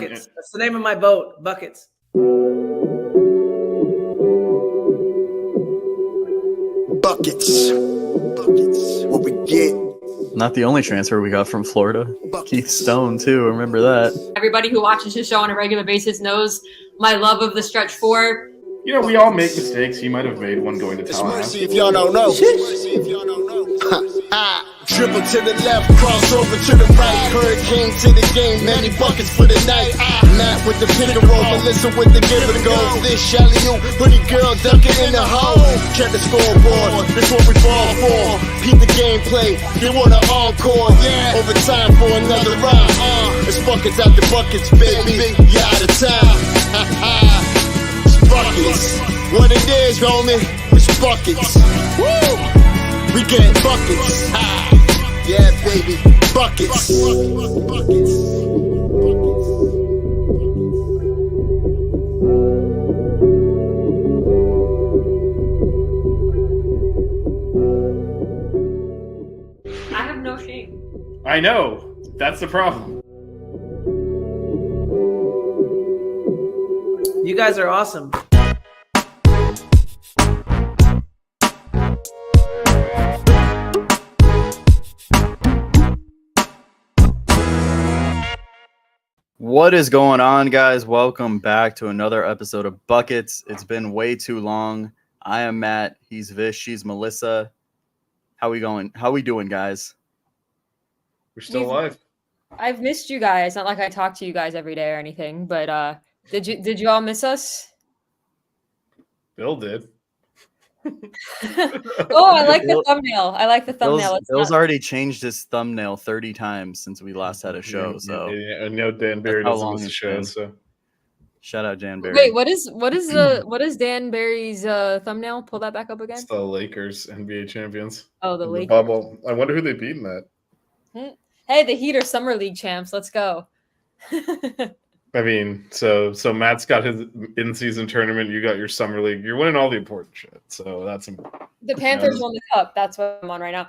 Buckets. That's the name of my boat. Buckets. Buckets. What we get. Not the only transfer we got from Florida. Keith Stone, too. Remember that. Everybody who watches his show on a regular basis knows my love of the stretch four. You know, we all make mistakes. He might have made one going to It's mercy Tallahassee. if y'all don't know. Dribble to the left, cross over to the right. Hurricane to the game, many buckets for the night. Matt with the pick and roll, Melissa with the give and go. This Shelly, you pretty girl dunking in the hole. Check the scoreboard, this what we fall for. Beat the gameplay, they want an encore. Yeah, overtime for another round. It's buckets out the buckets, baby. You out of time. It's buckets. What it is, homie? It's buckets. Woo! We get buckets. Yeah, baby. Buckets. I have no shame. I know. That's the problem. You guys are awesome. What is going on, guys? Welcome back to another episode of Buckets. It's been way too long. I am Matt. He's Vish. She's Melissa. How we going? How we doing, guys? We're still alive. I've missed you guys. Not like I talk to you guys every day or anything, but did you all miss us? Bill did. Oh, I like the thumbnail. I like the thumbnail. Bill's already changed his thumbnail 30 times since we last had a show. So Yeah, I know Dan Barry That's how doesn't long miss the it's show. been. So shout out Dan Barry. Wait, what is Dan Barry's thumbnail? Pull that back up again. it's the Lakers NBA champions. Oh, the In Lakers. bubble. I wonder who they beat in that. Hey, the Heat are summer league champs. Let's go. I mean, so Matt's got his in-season tournament. You got your summer league. You're winning all the important shit. So that's important. The Panthers won the cup. That's what I'm on right now.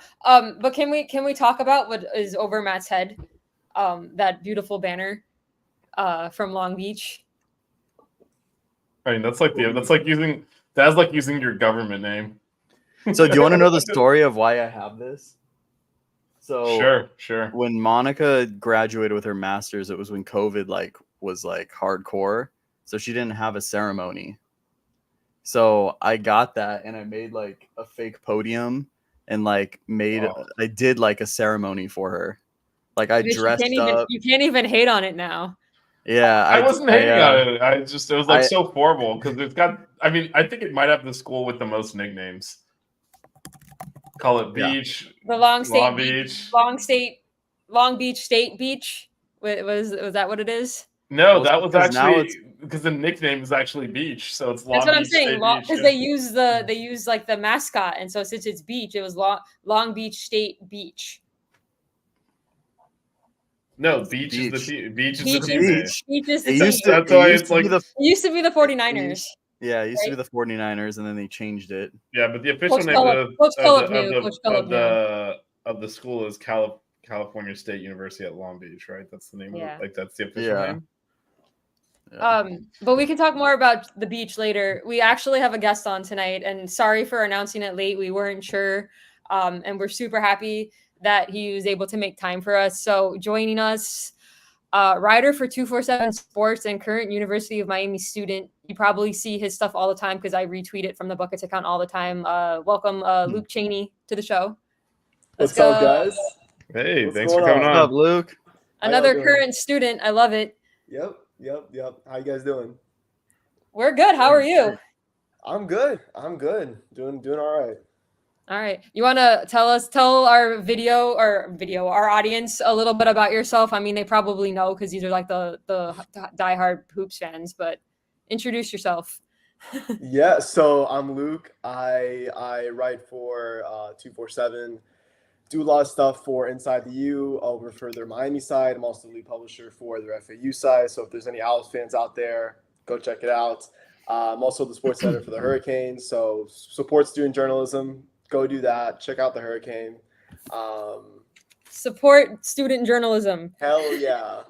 But can we talk about what is over Matt's head? That beautiful banner from Long Beach. I mean, that's like using your government name. So do you want to know the story of why I have this? So Sure. When Monica graduated with her master's, it was when COVID was hardcore, so she didn't have a ceremony. So I got that and I made like a fake podium and I did like a ceremony for her. Like I dressed up. You can't even hate on it now. Yeah, I wasn't hating on it. It was so horrible because it's got. I mean, I think it might have the school with the most nicknames. Call it Beach. The Long Beach State Beach. Was that what it is? No, Well, that was because now actually because the nickname is actually Beach, so it's Long That's what I'm Beach saying. State Because Beach, they use like the mascot, and so since it's beach, it was Long Beach State Beach. No, Beach is the team. Beach is the team. Beach is the It team. used to, That's why it it's used to be like- the It used to be the 49ers. yeah, it used to be the 49ers, and then they changed it. Yeah, but the official Coach name of the school is California State University at Long Beach, right? That's the name Yeah. of it. Like that's the official Yeah. name. Yeah. But we can talk more about the beach later. We actually have a guest on tonight, and sorry for announcing it late. We weren't sure, and we're super happy that he was able to make time for us. So joining us, writer for 247 Sports and current University of Miami student. You probably see his stuff all the time because I retweet it from the Buckets account all the time. Welcome, Luke Cheney, to the show. What's up, guys? Hey, What's thanks for going coming What's on. up, Luke? Another doing? current student. I love it. Yep. How you guys doing? We're good. How are you? I'm good. Doing all right. All right. You want to tell our audience a little bit about yourself? I mean, they probably know because these are like the diehard hoops fans, but introduce yourself. Yeah, so I'm Luke. I write for 247. Do a lot of stuff for Inside the U over for their Miami side. I'm also the lead publisher for their FAU side. So if there's any Owls fans out there, go check it out. I'm also the sports editor for the Hurricanes. So support student journalism. Go do that. Check out the Hurricane. Support student journalism. Hell yeah.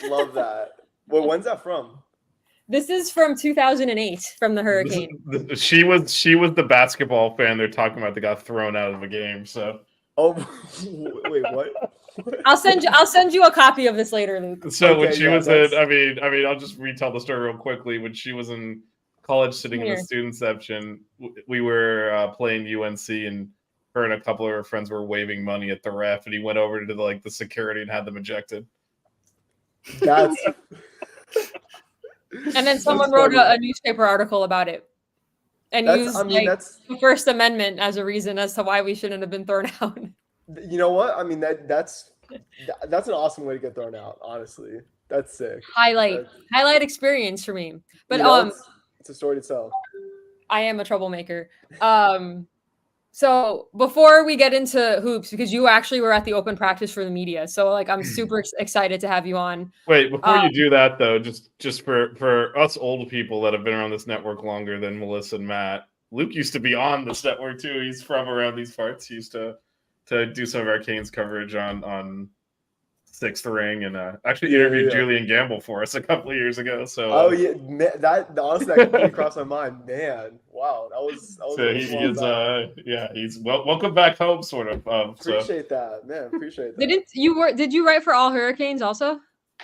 Love that. Well, when's that from? This is from 2008 from the Hurricane. She was the basketball fan they're talking about that got thrown out of a game. So Oh, wait, what? I'll send you a copy of this later, Luke. when Okay, she yeah, was that's- in, I mean, I'll just retell the story real quickly. When she was in college, sitting in Here. the student section, we were playing UNC, and her and a couple of her friends were waving money at the ref, and he went over to the security and had them ejected. That's And then someone That's wrote funny. a newspaper article about it and that's. used I mean, that's. the First Amendment as a reason as to why we shouldn't have been thrown out. You know what? I mean, that's an awesome way to get thrown out. Honestly, that's sick. Highlight experience for me. But You know, it's a story to tell. I am a troublemaker. So before we get into hoops, because you actually were at the open practice for the media, so like I'm super excited to have you on. Wait, before you do that though, just for us old people that have been around this network longer than Melissa and Matt, Luke used to be on this network too. He's from around these parts. He used to do some of our Canes coverage on Sixth Ring, and actually interviewed Julian Gamble for us a couple of years ago. So Oh yeah, that honestly that completely crossed my mind. Man, wow, that was. so a while back. he's welcome back home, sort of. So Appreciate that, man. Appreciate that. Did you write for All Hurricanes also?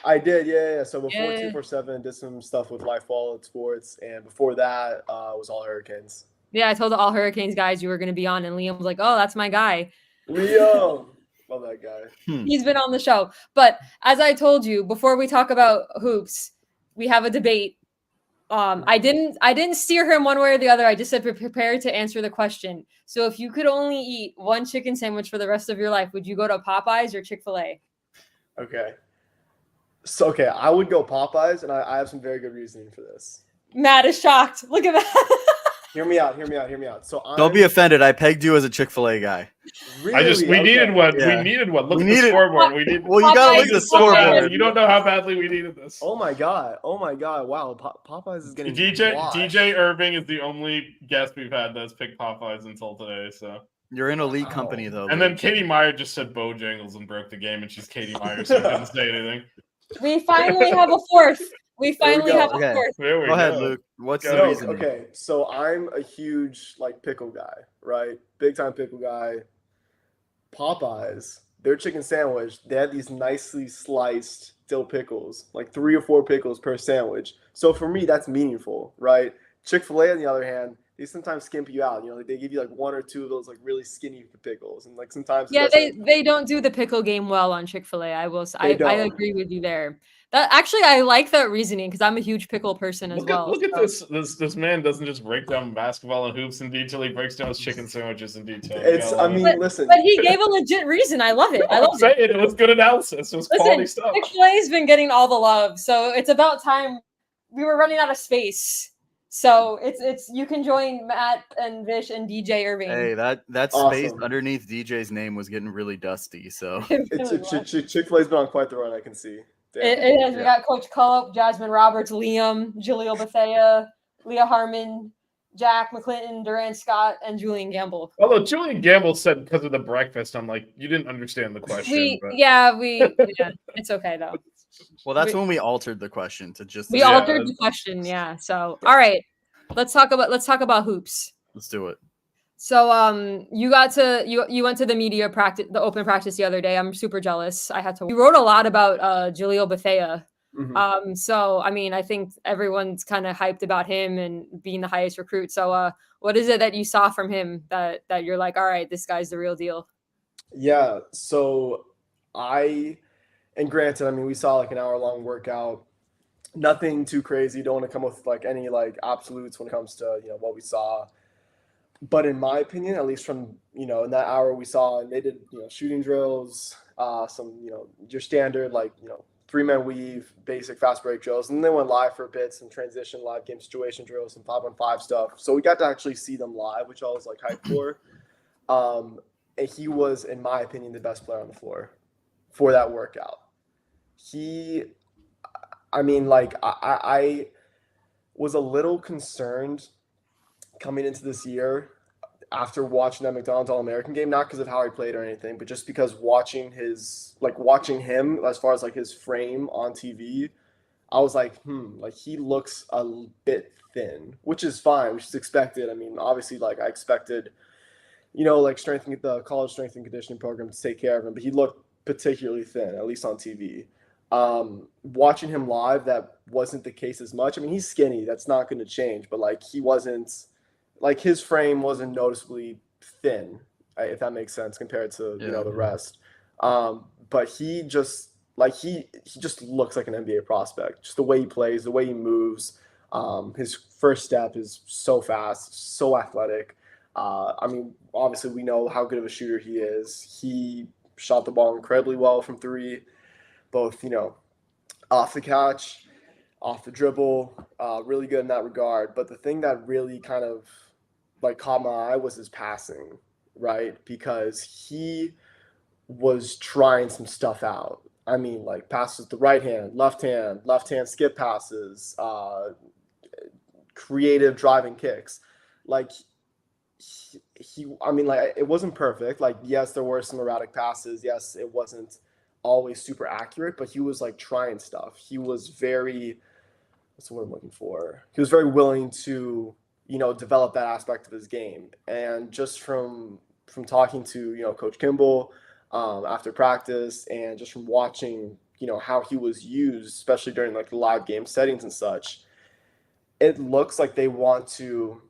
I did, yeah. So before Yeah. 247, did some stuff with Life Wallet Sports, and before that was All Hurricanes. Yeah, I told the All Hurricanes guys you were going to be on, and Liam was like, "Oh, that's my guy. Leo, love that guy. He's been on the show." But as I told you before, we talk about hoops, we have a debate. I didn't steer him one way or the other. I just said prepare to answer the question. So if you could only eat one chicken sandwich for the rest of your life, would you go to Popeyes or Chick-fil-A? Okay. So okay, I would go Popeyes, and I have some very good reasoning for this. Matt is shocked. Look at that. Hear me out. So Don't be offended. I pegged you as a Chick-fil-A guy. Really? we needed one. Yeah. We needed one. Look We at the needed- scoreboard. We need. Well, you gotta look at the Popeyes is so bad. scoreboard. You don't know how badly we needed this. Oh my god. Wow. Popeyes is getting DJ washed. Irving is the only guest we've had that's picked Popeyes until today. So, You're in elite company though. and then Katie Meyer just said Bojangles and broke the game, and she's Katie Meyer, so I couldn't say anything. We finally have a fourth. We finally go. have a Okay. fourth. There we Go ahead, Luke. What's the Go. reason? Okay, so I'm a huge pickle guy, right? Big time pickle guy. Popeyes, their chicken sandwich, they had these nicely sliced dill pickles, like 3 or 4 pickles per sandwich. So for me, that's meaningful, right? Chick-fil-A, on the other hand, they sometimes skimp you out. They give you 1 or 2 of those really skinny pickles, and sometimes it Yeah, doesn't- they don't do the pickle game well on Chick-fil-A. I will. I don't. agree with you there. That actually, I like that reasoning because I'm a huge pickle person as well. Look at so- this man doesn't just break down basketball and hoops in detail. He breaks down his chicken sandwiches in detail. Listen. But he gave a legit reason. I love it. I I'm love it. saying it was good analysis. It was quality Listen, stuff. Chick-fil-A's been getting all the love, so it's about time. We were running out of space, so it's you can join Matt and Vish and DJ Irving. Hey, that space Awesome. underneath DJ's name was getting really dusty. So Chick-fil-A's been on quite the run, I can see. Damn. It has. We got Coach Culp, Jasmine Roberts, Liam, Jaleel Bethea, Leah Harmon, Jack McClinton, Durant Scott, and Julian Gamble. Although Julian Gamble said because of the breakfast, I'm like, you didn't understand the question. but- Yeah, it's okay though. well, that's when we altered the question to just We Yeah. altered the question, yeah. So all right. Let's talk about hoops. let's do it. So you went to the media practice, the open practice the other day. I'm super jealous. You wrote a lot about Jaleel Bethea. Mhm. So I mean, I think everyone's kind of hyped about him and being the highest recruit. So what is it that you saw from him that you're like, all right, this guy's the real deal? Yeah, so and granted, I mean, we saw an hour-long workout. Nothing too crazy. Don't want to come with any absolutes when it comes to what we saw. But in my opinion, at least from in that hour we saw, and they did shooting drills, some your standard 3-man weave, basic fast break drills, and then they went live for a bit, some transition live game situation drills, some 5-on-5 stuff. So we got to actually see them live, which I was hyped for. And he was, in my opinion, the best player on the floor for that workout. I was a little concerned coming into this year after watching that McDonald's All-American game, not because of how he played or anything, but just because watching him as far as his frame on TV, I was like, like he looks a bit thin, which is fine, which is expected. I mean, obviously, like I expected, like the college strength and conditioning program to take care of him, but he looked particularly thin, at least on TV. Watching him live, that wasn't the case as much. I mean, he's skinny, that's not going to change, but like he wasn't, like his frame wasn't noticeably thin, if that makes sense compared to the rest. But he just he just looks like an NBA prospect. Just the way he plays, the way he moves. His first step is so fast, so athletic. I mean, obviously we know how good of a shooter he is. He shot the ball incredibly well from three, both off the catch, off the dribble. Really good in that regard. But the thing that really kind of like caught my eye was his passing, right? Because he was trying some stuff out. I mean, like passes with the right hand, left hand skip passes, creative driving kicks. Like I mean, like it wasn't perfect. Like, yes, there were some erratic passes. Yes, it wasn't always super accurate, but he was like trying stuff. He was very, what's the word I'm looking for? He was very willing to, develop that aspect of his game. And just from talking to, Coach Kimball, after practice, and just from watching, how he was used, especially during like the live game settings and such, it looks like they want to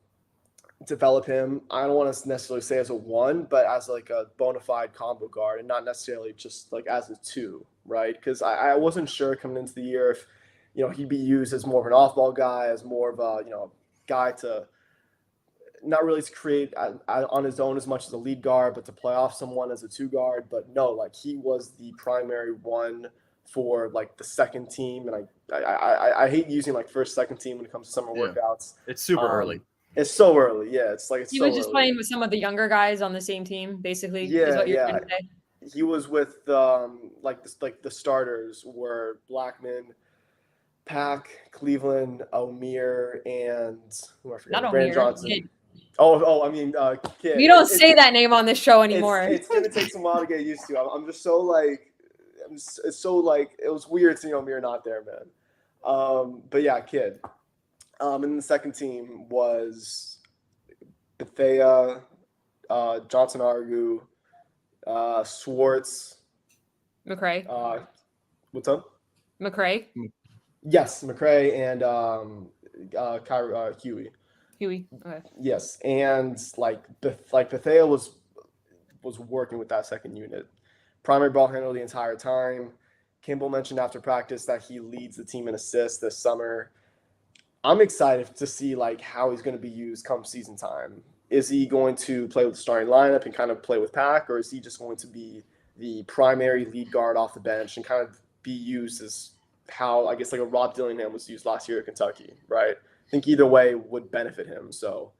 develop him. I don't want to necessarily say as a one, but as like a bona fide combo guard, and not necessarily just like as a two, right? Because I wasn't sure coming into the year if, he'd be used as more of an off-ball guy, as more of a, guy to not really to create on his own as much as a lead guard, but to play off someone as a two guard. But no, like he was the primary one for like the second team. And I hate using like first, second team when it comes to summer workouts. It's super early. It's so early. Yeah. It's like, he was just playing with some of the younger guys on the same team, basically. Yeah. Is what you're trying to say. He was with like the starters were Blackman, Pack, Cleveland, O'Meara, and who I forget, Not Brandon O'Meara, Johnson. Kid. I mean, Kid. We don't say that name on this show anymore. It's gonna take some while to get used to. I'm just so like, it's so like it was weird seeing O'Meara not there, man. But yeah, Kid. And the second team was Bethea, Johnson Argu, Swartz, McRae. What's up? McRae. Yes, McRae and Huey. Huey. Okay. Yes, and like Bethea was working with that second unit, primary ball handler the entire time. Kimball mentioned after practice that he leads the team in assists this summer. I'm excited to see like how he's going to be used come season time. Is he going to play with the starting lineup and kind of play with Pack, or is he just going to be the primary lead guard off the bench and kind of be used as how I guess like a Rob Dillingham was used last year at Kentucky, right? I think either way would benefit him. So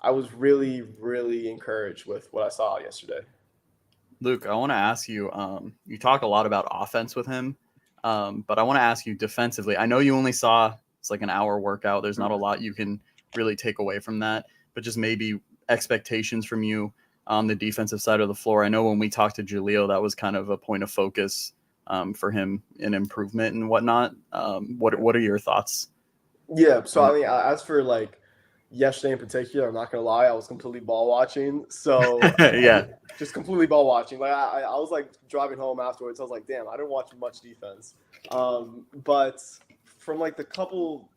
I was really, really encouraged with what I saw yesterday. Luke, I want to ask you, you talk a lot about offense with him, but I want to ask you defensively. I know you only saw it's like an hour workout. There's not a lot you can really take away from that, but just maybe expectations from you on the defensive side of the floor. I know when we talked to Julio, that was kind of a point of focus for him in improvement and whatnot. What are your thoughts? Yeah. So, I mean, as for like yesterday in particular, I'm not going to lie, I was completely ball watching. So yeah, just completely ball watching. Like I was like driving home afterwards. I was like, damn, I didn't watch much defense. But from like the couple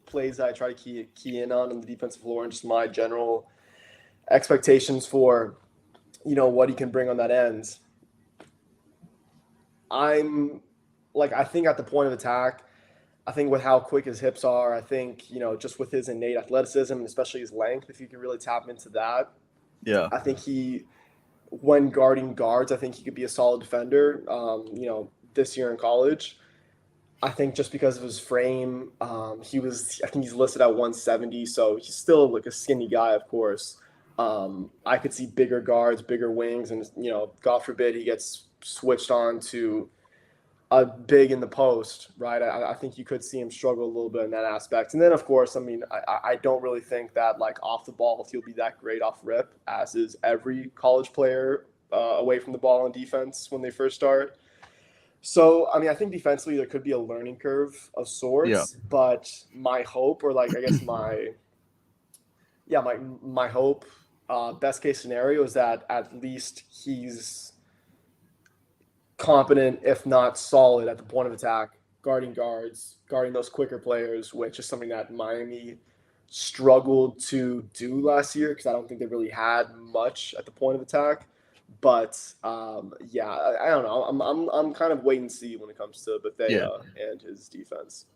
plays that I try to key in on the defensive floor and just my general expectations for, what he can bring on that end. I'm like, I think at the point of attack, I think with how quick his hips are, I think, just with his innate athleticism and especially his length, if you can really tap into that. Yeah. I think when guarding guards, I think he could be a solid defender, this year in college. I think just because of his frame, I think he's listed at 170, so he's still like a skinny guy, of course. I could see bigger guards, bigger wings, and, God forbid he gets switched on to a big in the post, right? I think you could see him struggle a little bit in that aspect. And then, of course, I mean, I don't really think that, like, off the ball he'll be that great off rip, as is every college player away from the ball on defense when they first start. So, I mean, I think defensively there could be a learning curve of sorts, Yeah. but my hope, or like I guess my hope, best case scenario is that at least he's competent, if not solid, at the point of attack, guarding guards, guarding those quicker players, which is something that Miami struggled to do last year because I don't think they really had much at the point of attack. But yeah, I don't know. I'm kind of wait and see when it comes to Bethea and his defense.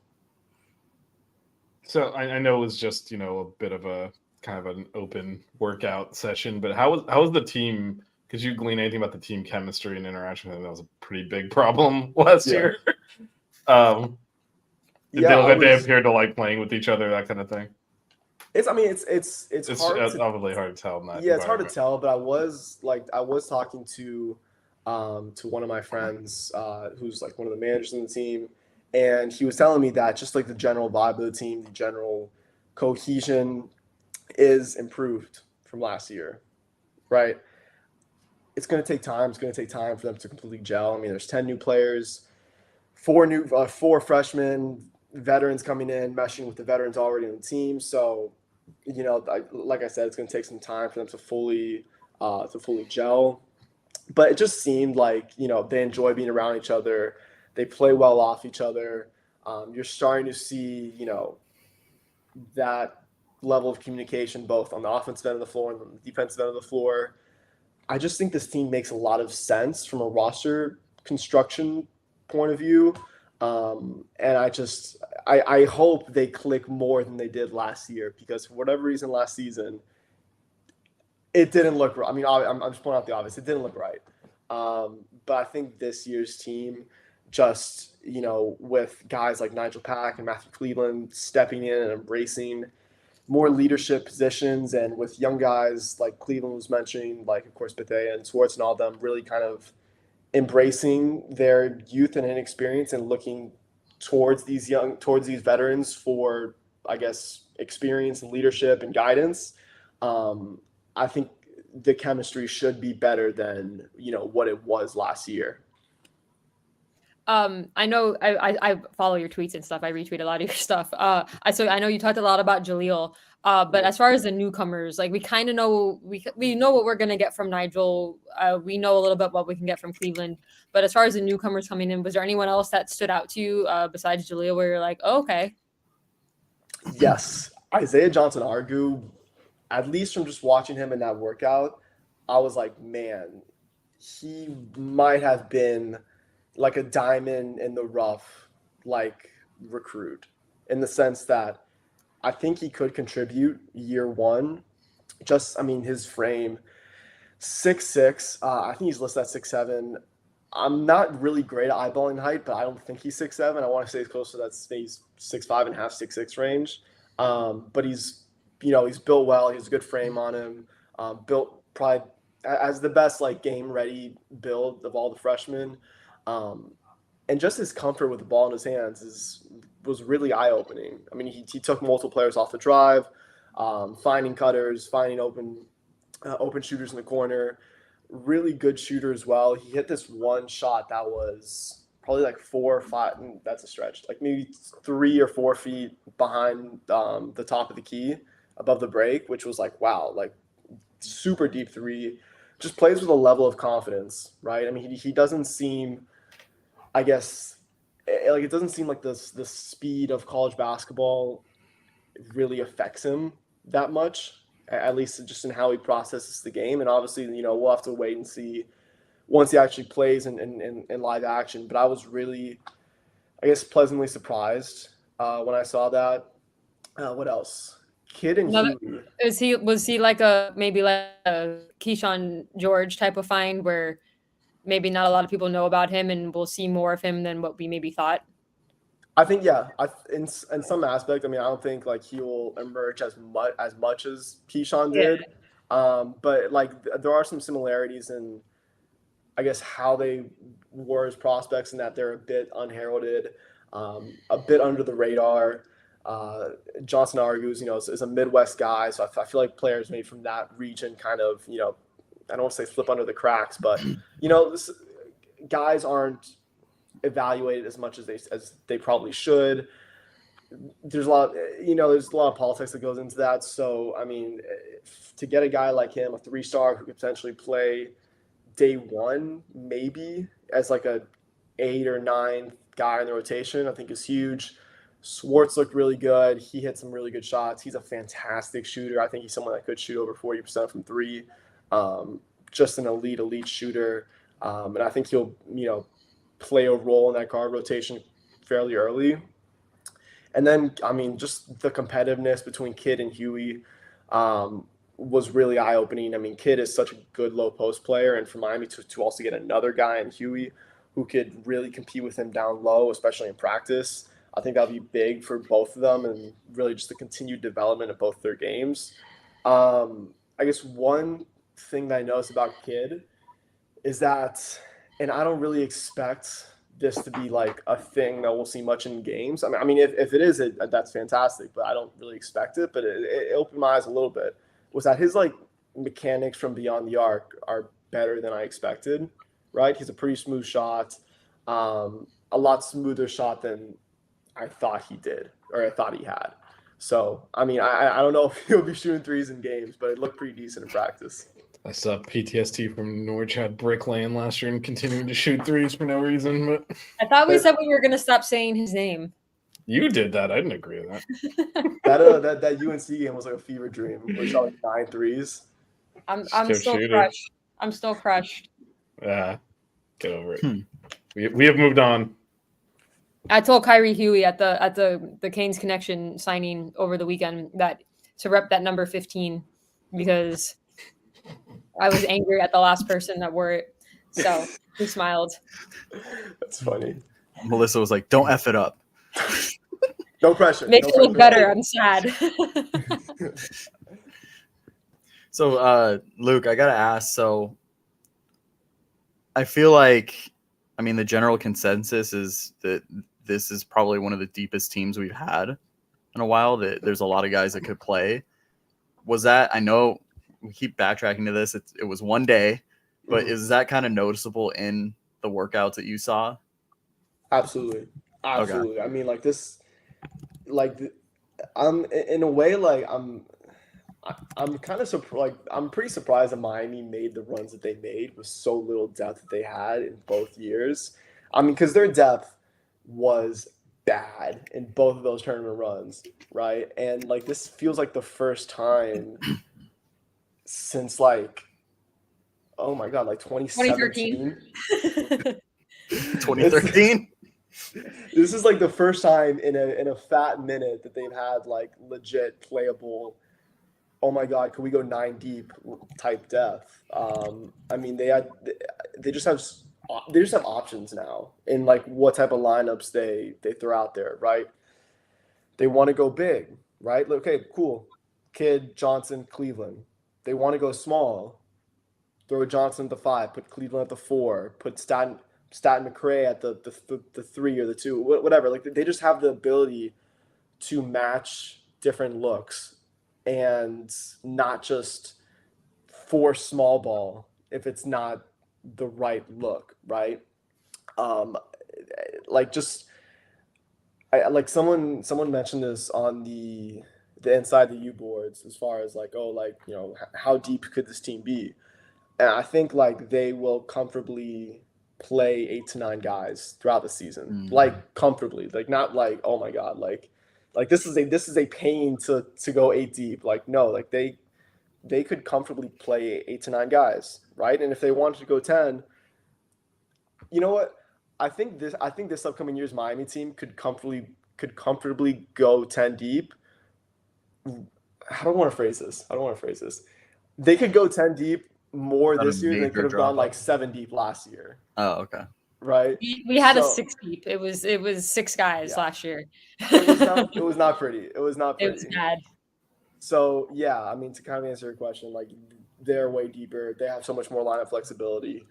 So I know it was just, you know, a bit of a kind of an open workout session, but how was the team? Could you glean anything about the team chemistry and interaction? I think that was a pretty big problem last year. Did they look like they appeared to like playing with each other, that kind of thing? It's hard probably hard to tell. In that it's hard to tell, but I was talking to one of my friends who's like one of the managers in the team, and he was telling me that just like the general vibe of the team, the general cohesion is improved from last year, right? It's going to take time. It's going to take time for them to completely gel. I mean, there's 10 new players, four freshmen, veterans coming in, meshing with the veterans already on the team. So, you know, like I said, it's going to take some time for them to fully gel. But it just seemed like, you know, they enjoy being around each other. They play well off each other. You're starting to see, you know, that level of communication both on the offensive end of the floor and the defensive end of the floor. I just think this team makes a lot of sense from a roster construction point of view. And I hope they click more than they did last year, because for whatever reason last season, it didn't look right. I mean, I'm just pointing out the obvious. It didn't look right. But I think this year's team, just, you know, with guys like Nigel Pack and Matthew Cleveland stepping in and embracing more leadership positions, and with young guys like Cleveland was mentioning, like, of course, Bethea and Swartz and all of them really kind of embracing their youth and inexperience and looking towards these veterans for, I guess, experience and leadership and guidance. I think the chemistry should be better than, you know, what it was last year. I know I follow your tweets and stuff. I retweet a lot of your stuff. So I know you talked a lot about Jaleel. But as far as the newcomers, like, we kind of know we know what we're gonna get from Nigel. We know a little bit what we can get from Cleveland. But as far as the newcomers coming in, was there anyone else that stood out to you besides Jaleel, where you're like, oh, okay? Yes, Isaiah Johnson-Argu. At least from just watching him in that workout, I was like, man, he might have been like a diamond in the rough, like, recruit, in the sense that I think he could contribute year one. Just, I mean, his frame, 6'6". I think he's listed at 6'7". I'm not really great at eyeballing height, but I don't think he's 6'7". I want to say he's close to that space, 6'5" and a half, 6'6" range. But he's, you know, he's built well. He has a good frame on him. Built probably as the best, like, game ready build of all the freshmen. And just his comfort with the ball in his hands was really eye-opening. I mean, he took multiple players off the drive, finding cutters, finding open shooters in the corner. Really good shooter as well. He hit this one shot that was probably like 4 or 5. That's a stretch. Like maybe 3 or 4 feet behind the top of the key, above the break, which was like, wow, like super deep three. Just plays with a level of confidence, right? I mean, he doesn't seem, I guess, like, it doesn't seem like the speed of college basketball really affects him that much, at least just in how he processes the game. And obviously, you know, we'll have to wait and see once he actually plays in live action. But I was really, I guess, pleasantly surprised when I saw that. What else? Kid and Hugh. Was he like maybe like a Keyshawn George type of find, where maybe not a lot of people know about him and we'll see more of him than what we maybe thought? I think, yeah. In some aspect, I mean, I don't think like he will emerge as much as Keyshawn did. But like there are some similarities in, I guess, how they were as prospects, and that they're a bit unheralded, a bit under the radar. Johnson-Argu, you know, is a Midwest guy, so I feel like players maybe from that region kind of, you know, I don't want to say slip under the cracks, but, you know, guys aren't evaluated as much as they probably should. There's a lot, there's a lot of politics that goes into that. So, I mean, to get a guy like him, a 3-star who could potentially play day one, maybe as like a 8 or 9 guy in the rotation, I think is huge. Swartz looked really good. He hit some really good shots. He's a fantastic shooter. I think he's someone that could shoot over 40% from 3. Just an elite shooter. And I think he'll, play a role in that guard rotation fairly early. And then, I mean, just the competitiveness between Kidd and Huey was really eye-opening. I mean, Kidd is such a good low-post player, and for Miami to also get another guy in Huey who could really compete with him down low, especially in practice, I think that'll be big for both of them and really just the continued development of both their games. I guess one thing that I noticed about Kidd is that, and I don't really expect this to be like a thing that we'll see much in games. I mean, if it is, that's fantastic, but I don't really expect it. But it opened my eyes a little bit. Was that his like mechanics from beyond the arc are better than I expected, right? He's a pretty smooth shot, a lot smoother shot than I thought he did, or I thought he had. So, I mean, I don't know if he'll be shooting threes in games, but it looked pretty decent in practice. I saw PTSD from Norwich had Brick Lane last year and continuing to shoot threes for no reason. But I thought we said we were going to stop saying his name. you did that. I didn't agree with that. That UNC game was like a fever dream. We shot like 9 threes. I'm Still still shooting. crushed. I'm still crushed. Yeah, get over it. We have moved on. I told Kyrie Huey at the Canes Connection signing over the weekend that to rep that number 15 because I was angry at the last person that wore it. So he smiled. That's funny. Melissa was like, "Don't F it up." No pressure. Makes no it look pressure. better. I'm sad. So, Luke, I gotta ask. So, I feel like, I mean, the general consensus is that this is probably one of the deepest teams we've had in a while. That there's a lot of guys that could play. Was that? I know we keep backtracking to this. It was one day, but is that kind of noticeable in the workouts that you saw? Absolutely. I mean, like this, I'm in a way like I'm kind of surprised. Like I'm pretty surprised that Miami made the runs that they made with so little depth that they had in both years. I mean, because their depth was bad in both of those tournament runs, right? And like this feels like the first time since like, oh my god, like 2017. 2013. This is like the first time in a fat minute that they've had like legit playable, oh my god, could we go 9 deep type depth. I mean they just have options now in like what type of lineups they throw out there, right? They want to go big, right? Okay, cool. Kidd, Johnson, Cleveland. They want to go small. Throw Johnson at the 5, put Cleveland at the 4, put Staten McRae at the 3 or the 2, whatever. Like they just have the ability to match different looks and not just force small ball if it's not the right look, right? Like just like someone mentioned this on the Inside the U boards as far as like, oh, like, you know, how deep could this team be? And I think like they will comfortably play 8 to 9 guys throughout the season, like comfortably, like not like, oh my god, like this is a pain to go 8 deep. Like no, like they could comfortably play 8 to 9 guys, right? And if they wanted to go 10, you know what? I think this upcoming year's Miami team could comfortably go 10 deep. I don't want to phrase this. They could go 10 deep more this year than they could have gone like 7 deep last year. Oh, okay. Right. We had a 6 deep. It was 6 guys last year. It was not pretty. It was bad. So yeah, I mean, to kind of answer your question, like they're way deeper. They have so much more lineup flexibility.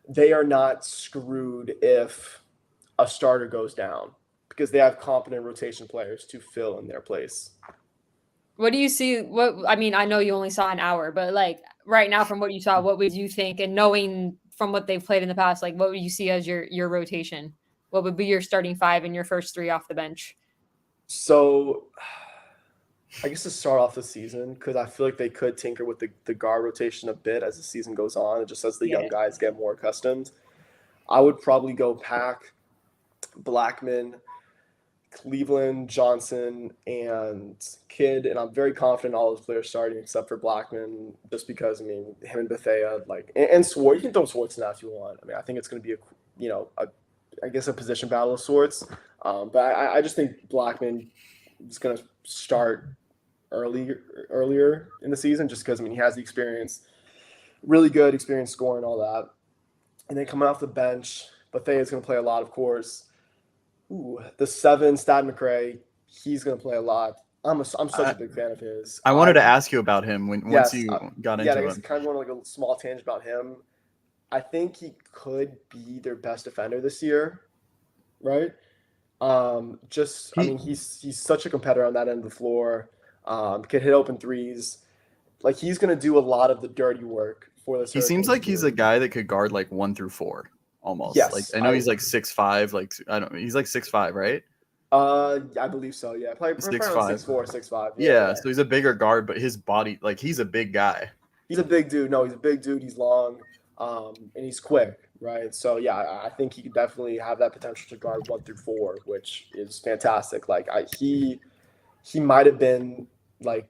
They are not screwed if a starter goes down because they have competent rotation players to fill in their place. What do you see? I mean, I know you only saw an hour, but like right now from what you saw, what would you think? And knowing from what they've played in the past, like what would you see as your rotation? what would be your starting five and your first three off the bench? So I guess to start off the season, because I feel like they could tinker with the guard rotation a bit as the season goes on, and just as the young guys get more accustomed. I would probably go Pack, Blackman, Cleveland, Johnson, and Kidd, and I'm very confident all those players starting except for Blackman, just because I mean him and Bethea, like and Swartz. You can throw Swartz in that if you want. I mean, I think it's going to be a position battle of sorts. But I just think Blackman is going to start earlier in the season, just because I mean he has the experience, really good experience scoring all that, and then coming off the bench, Bethea is going to play a lot, of course. The 7, Stad McRae, he's going to play a lot. I'm such a big fan of his. I wanted to ask you about him once you got into I guess him. kind of want like a small tangent about him. I think he could be their best defender this year, right? I mean, he's such a competitor on that end of the floor. Can hit open threes. Like he's going to do a lot of the dirty work for this. He seems like he's a guy that could guard like 1 through 4 almost. Yes, like I know he's like 6'5", like I don't. He's like 6'5", right? I believe so. Yeah, probably 6'5". 6'4", 6'5". Yeah, so he's a bigger guard, but his body, like he's a big guy. He's a big dude. No, he's a big dude. He's long, and he's quick, right? So yeah, I think he could definitely have that potential to guard 1 through 4, which is fantastic. Like he might have been like,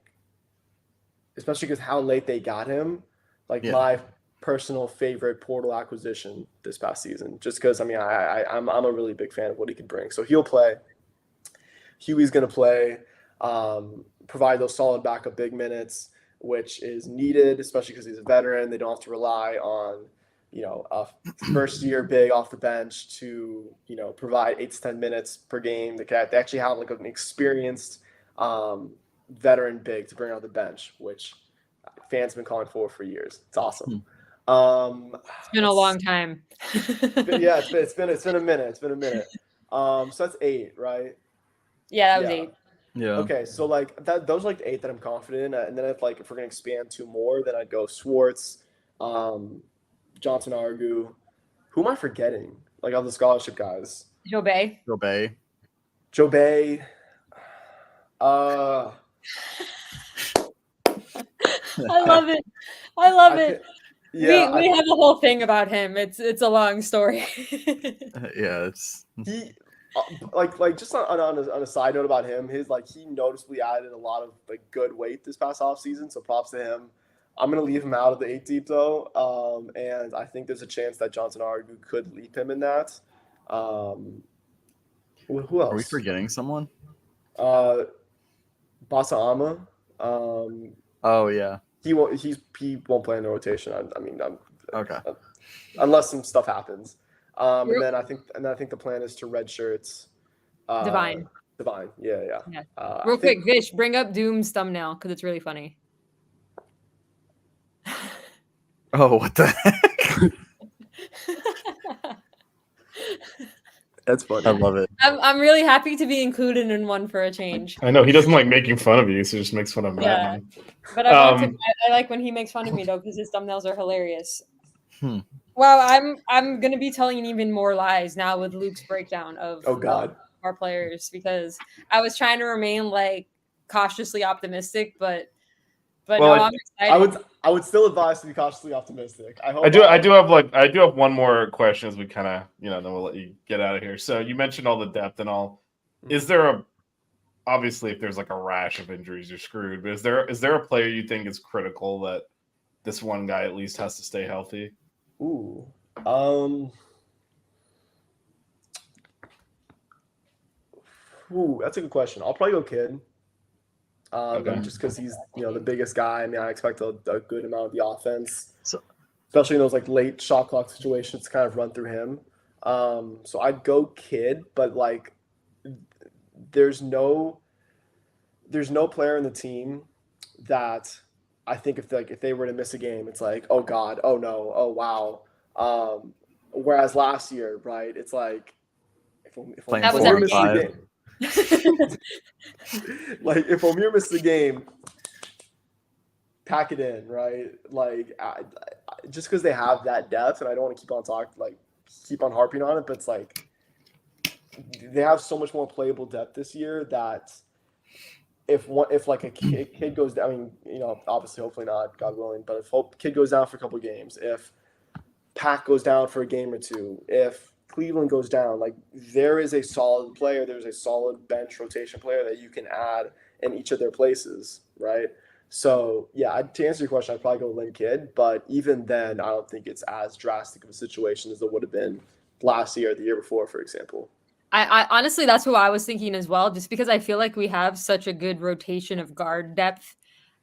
especially because how late they got him, like my personal favorite portal acquisition this past season. Just because I mean I'm a really big fan of what he can bring. So he'll play. Huey's going to play, provide those solid backup big minutes, which is needed, especially because he's a veteran. They don't have to rely on, a first-year big off the bench to, provide 8 to 10 minutes per game. They actually have like an experienced veteran big to bring on the bench, which fans have been calling for years. It's awesome. It's been a long time. It's been a minute. It's been a minute. So that's 8, right? Yeah, that was 8. Yeah. Okay, so like that, those are like the 8 that I'm confident in, and then if we're gonna expand 2 more, then I'd go Swartz, Johnson Argu. Who am I forgetting? Like all the scholarship guys. Joe Bay. Joe Bay. I love it. I love it. Yeah, we have a whole thing about him. It's a long story. Yeah, it's he like just on a side note about him, he noticeably added a lot of like good weight this past off season, so props to him. I'm gonna leave him out of the 8 deep though, and I think there's a chance that Johnson Argu could leap him in that. Who else? Are we forgetting someone? Basama. Oh yeah. He won't play in the rotation. Okay. Unless some stuff happens. And then I think the plan is to redshirt Divine. Yeah. Real quick, Vish, bring up Doom's thumbnail because it's really funny. Oh, what the heck? That's funny. I love it. I'm really happy to be included in one for a change. I know he doesn't like making fun of you, so he just makes fun of Matt. Yeah. But I like when he makes fun of me though, because his thumbnails are hilarious. Well, I'm gonna be telling even more lies now with Luke's breakdown of our players, because I was trying to remain like cautiously optimistic, but no, I'm excited. I would still advise to be cautiously optimistic. I do have one more question as we kind of then we'll let you get out of here. So you mentioned all the depth and all. Is there obviously if there's like a rash of injuries, you're screwed. But is there a player you think is critical that this one guy at least has to stay healthy? Ooh. That's a good question. I'll probably go Kidd. Just because he's the biggest guy. I mean, I expect a good amount of the offense, especially in those like late shot clock situations, to kind of run through him. So I'd go Kidd, but like there's no player in the team that I think if they were to miss a game, it's like, oh God, oh no, oh wow. Whereas last year, right, it's like if Omer misses the game. Like if Omer misses the game, pack it in, right? Like just because they have that depth, and I don't want to keep on harping on it, but it's like they have so much more playable depth this year that if like a kid goes down, I mean, you know, obviously, hopefully not, God willing, but if kid goes down for a couple of games, if Pack goes down for a game or two, if Cleveland goes down, like there is a solid player, there's a solid bench rotation player that you can add in each of their places, right? So yeah, to answer your question, I'd probably go Lynn Kidd, but even then, I don't think it's as drastic of a situation as it would have been last year or the year before, for example. I honestly, that's who I was thinking as well, just because I feel like we have such a good rotation of guard depth.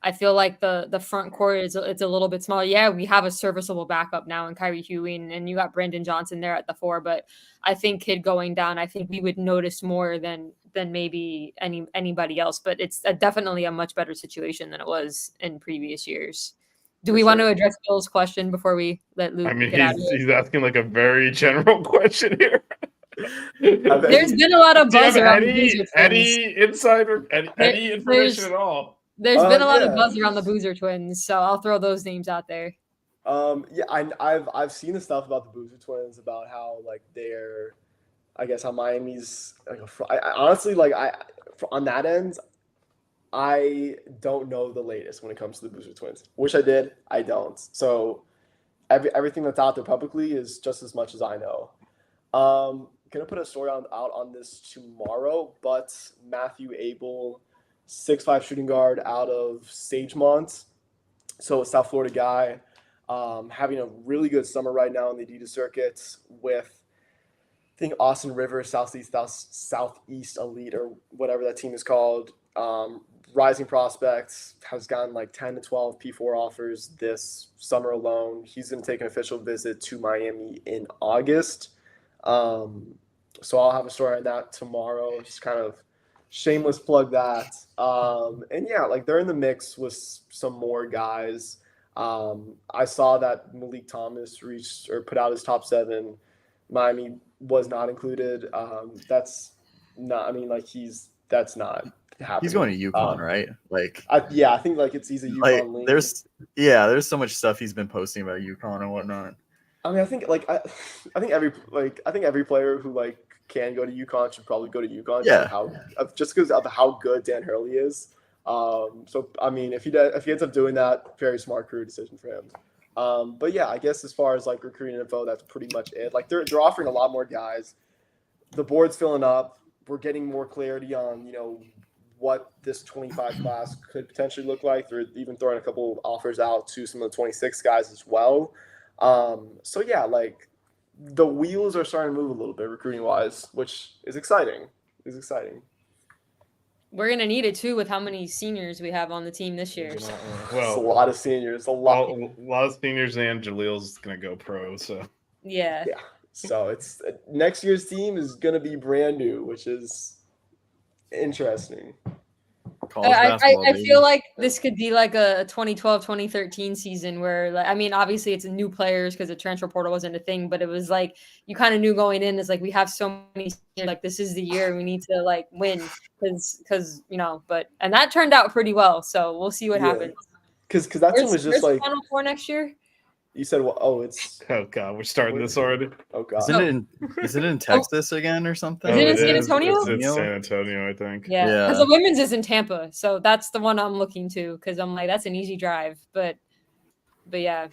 I feel like the front court it's a little bit smaller. Yeah, we have a serviceable backup now in Kyrie Ewing, and you got Brandon Johnson there at the 4. But I think Kidd going down, I think we would notice more than maybe anybody else. But it's definitely a much better situation than it was in previous years. Do we want to address Bill's question before we let Luke? I mean, get out of it? he's asking like a very general question here. There's been a lot of Do you buzz have around the Boozer twins. any insider, any information at all? There's been a lot of yeah. buzz around the Boozer twins, so I'll throw those names out there. Yeah, I've seen the stuff about the Boozer twins, about how like they're, I guess how Miami's like I honestly like on that end, I don't know the latest when it comes to the Boozer twins. Wish I did, I don't. So everything that's out there publicly is just as much as I know. Gonna put a story out on this tomorrow, but Matthew Abel, 6'5" shooting guard out of Sagemont, so a South Florida guy, having a really good summer right now in the Adidas circuit with, I think, Austin River, Southeast Elite, or whatever that team is called. Rising prospects, has gotten like 10 to 12 P4 offers this summer alone. He's going to take an official visit to Miami in August. So I'll have a story on that tomorrow. Just kind of shameless plug that. And yeah, like they're in the mix with some more guys. I saw that Malik Thomas reached or put out his top 7. Miami was not included. That's not, I mean, like that's not happening. He's going to UConn, right? Like, I think like he's a UConn like link. there's so much stuff he's been posting about UConn and whatnot. I mean, I think every player who like can go to UConn should probably go to UConn. Yeah. Just because of how good Dan Hurley is. So I mean, if he ends up doing that, very smart career decision for him. But yeah, I guess as far as like recruiting info, that's pretty much it. Like they're offering a lot more guys. The board's filling up. We're getting more clarity on, you know, what this 25 class could potentially look like. They're even throwing a couple of offers out to some of the 26 guys as well. So yeah, like the wheels are starting to move a little bit recruiting wise, which is exciting. We're gonna need it too with how many seniors we have on the team this year. It's a Well, lot of seniors, a lot. a lot of seniors, and Jalil's gonna go pro. So Yeah. Yeah. So it's next year's team is gonna be brand new, which is interesting. College I basketball, baby. feel like this could be like a 2012, 2013 season where, like, I mean, obviously it's new players because the transfer portal wasn't a thing, but it was like you kind of knew going in is like we have so many, like this is the year we need to like win because you know, and that turned out pretty well. So we'll see what happens. Because that team was just like Final Four next year. you said. Well, oh, it's oh god, we're starting this already. oh god. Is it in Texas again or something? Is it in Oh, San is. Antonio? It's San Antonio, I think. Yeah, Yeah. because the women's is in Tampa, so that's the one I'm looking to because I'm like that's an easy drive, but yeah.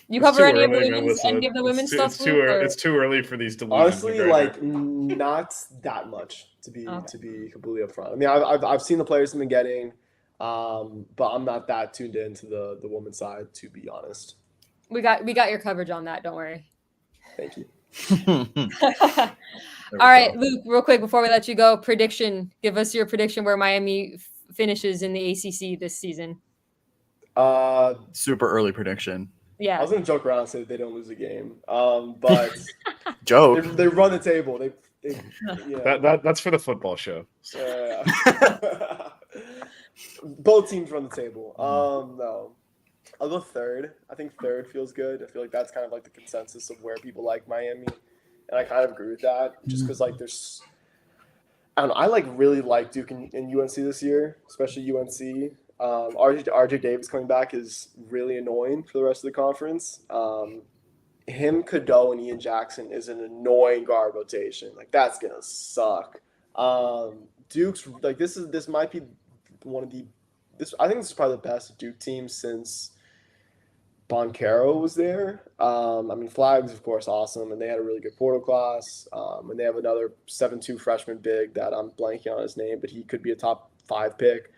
You It's cover too any of the early, women's Melissa. women's stuff? It's too Luke, or- it's too early for these delusions. Honestly, right like now. not that much to be Okay. completely upfront. I mean, I've seen the players have been getting, but I'm not that tuned into the women's side, to be honest. We got your coverage on that. Don't worry. Thank you. There we All right, go. Luke, real quick before we let you go, prediction. Give us your prediction where Miami finishes in the ACC this season. I Super early prediction. Yeah. was gonna joke around and say they don't lose a game, but Joke. they run the table. They yeah. That's for the football show. Both teams run the table. No. I'll go third. I think third feels good. I feel like that's kind of like the consensus of where people like Miami. And I kind of agree with that just because like there's I don't know, I like really like Duke and UNC this year, especially UNC. RJ Davis coming back is really annoying for the rest of the conference. him, Cadeau, and Ian Jackson is an annoying guard rotation. Like that's gonna suck. Duke's like this might be one of the I think this is probably the best Duke team since Boncaro was there. I mean, Flag's of course awesome, and they had a really good portal class. And they have another 7'2" freshman big that I'm blanking on his name, but he could be a top 5 pick.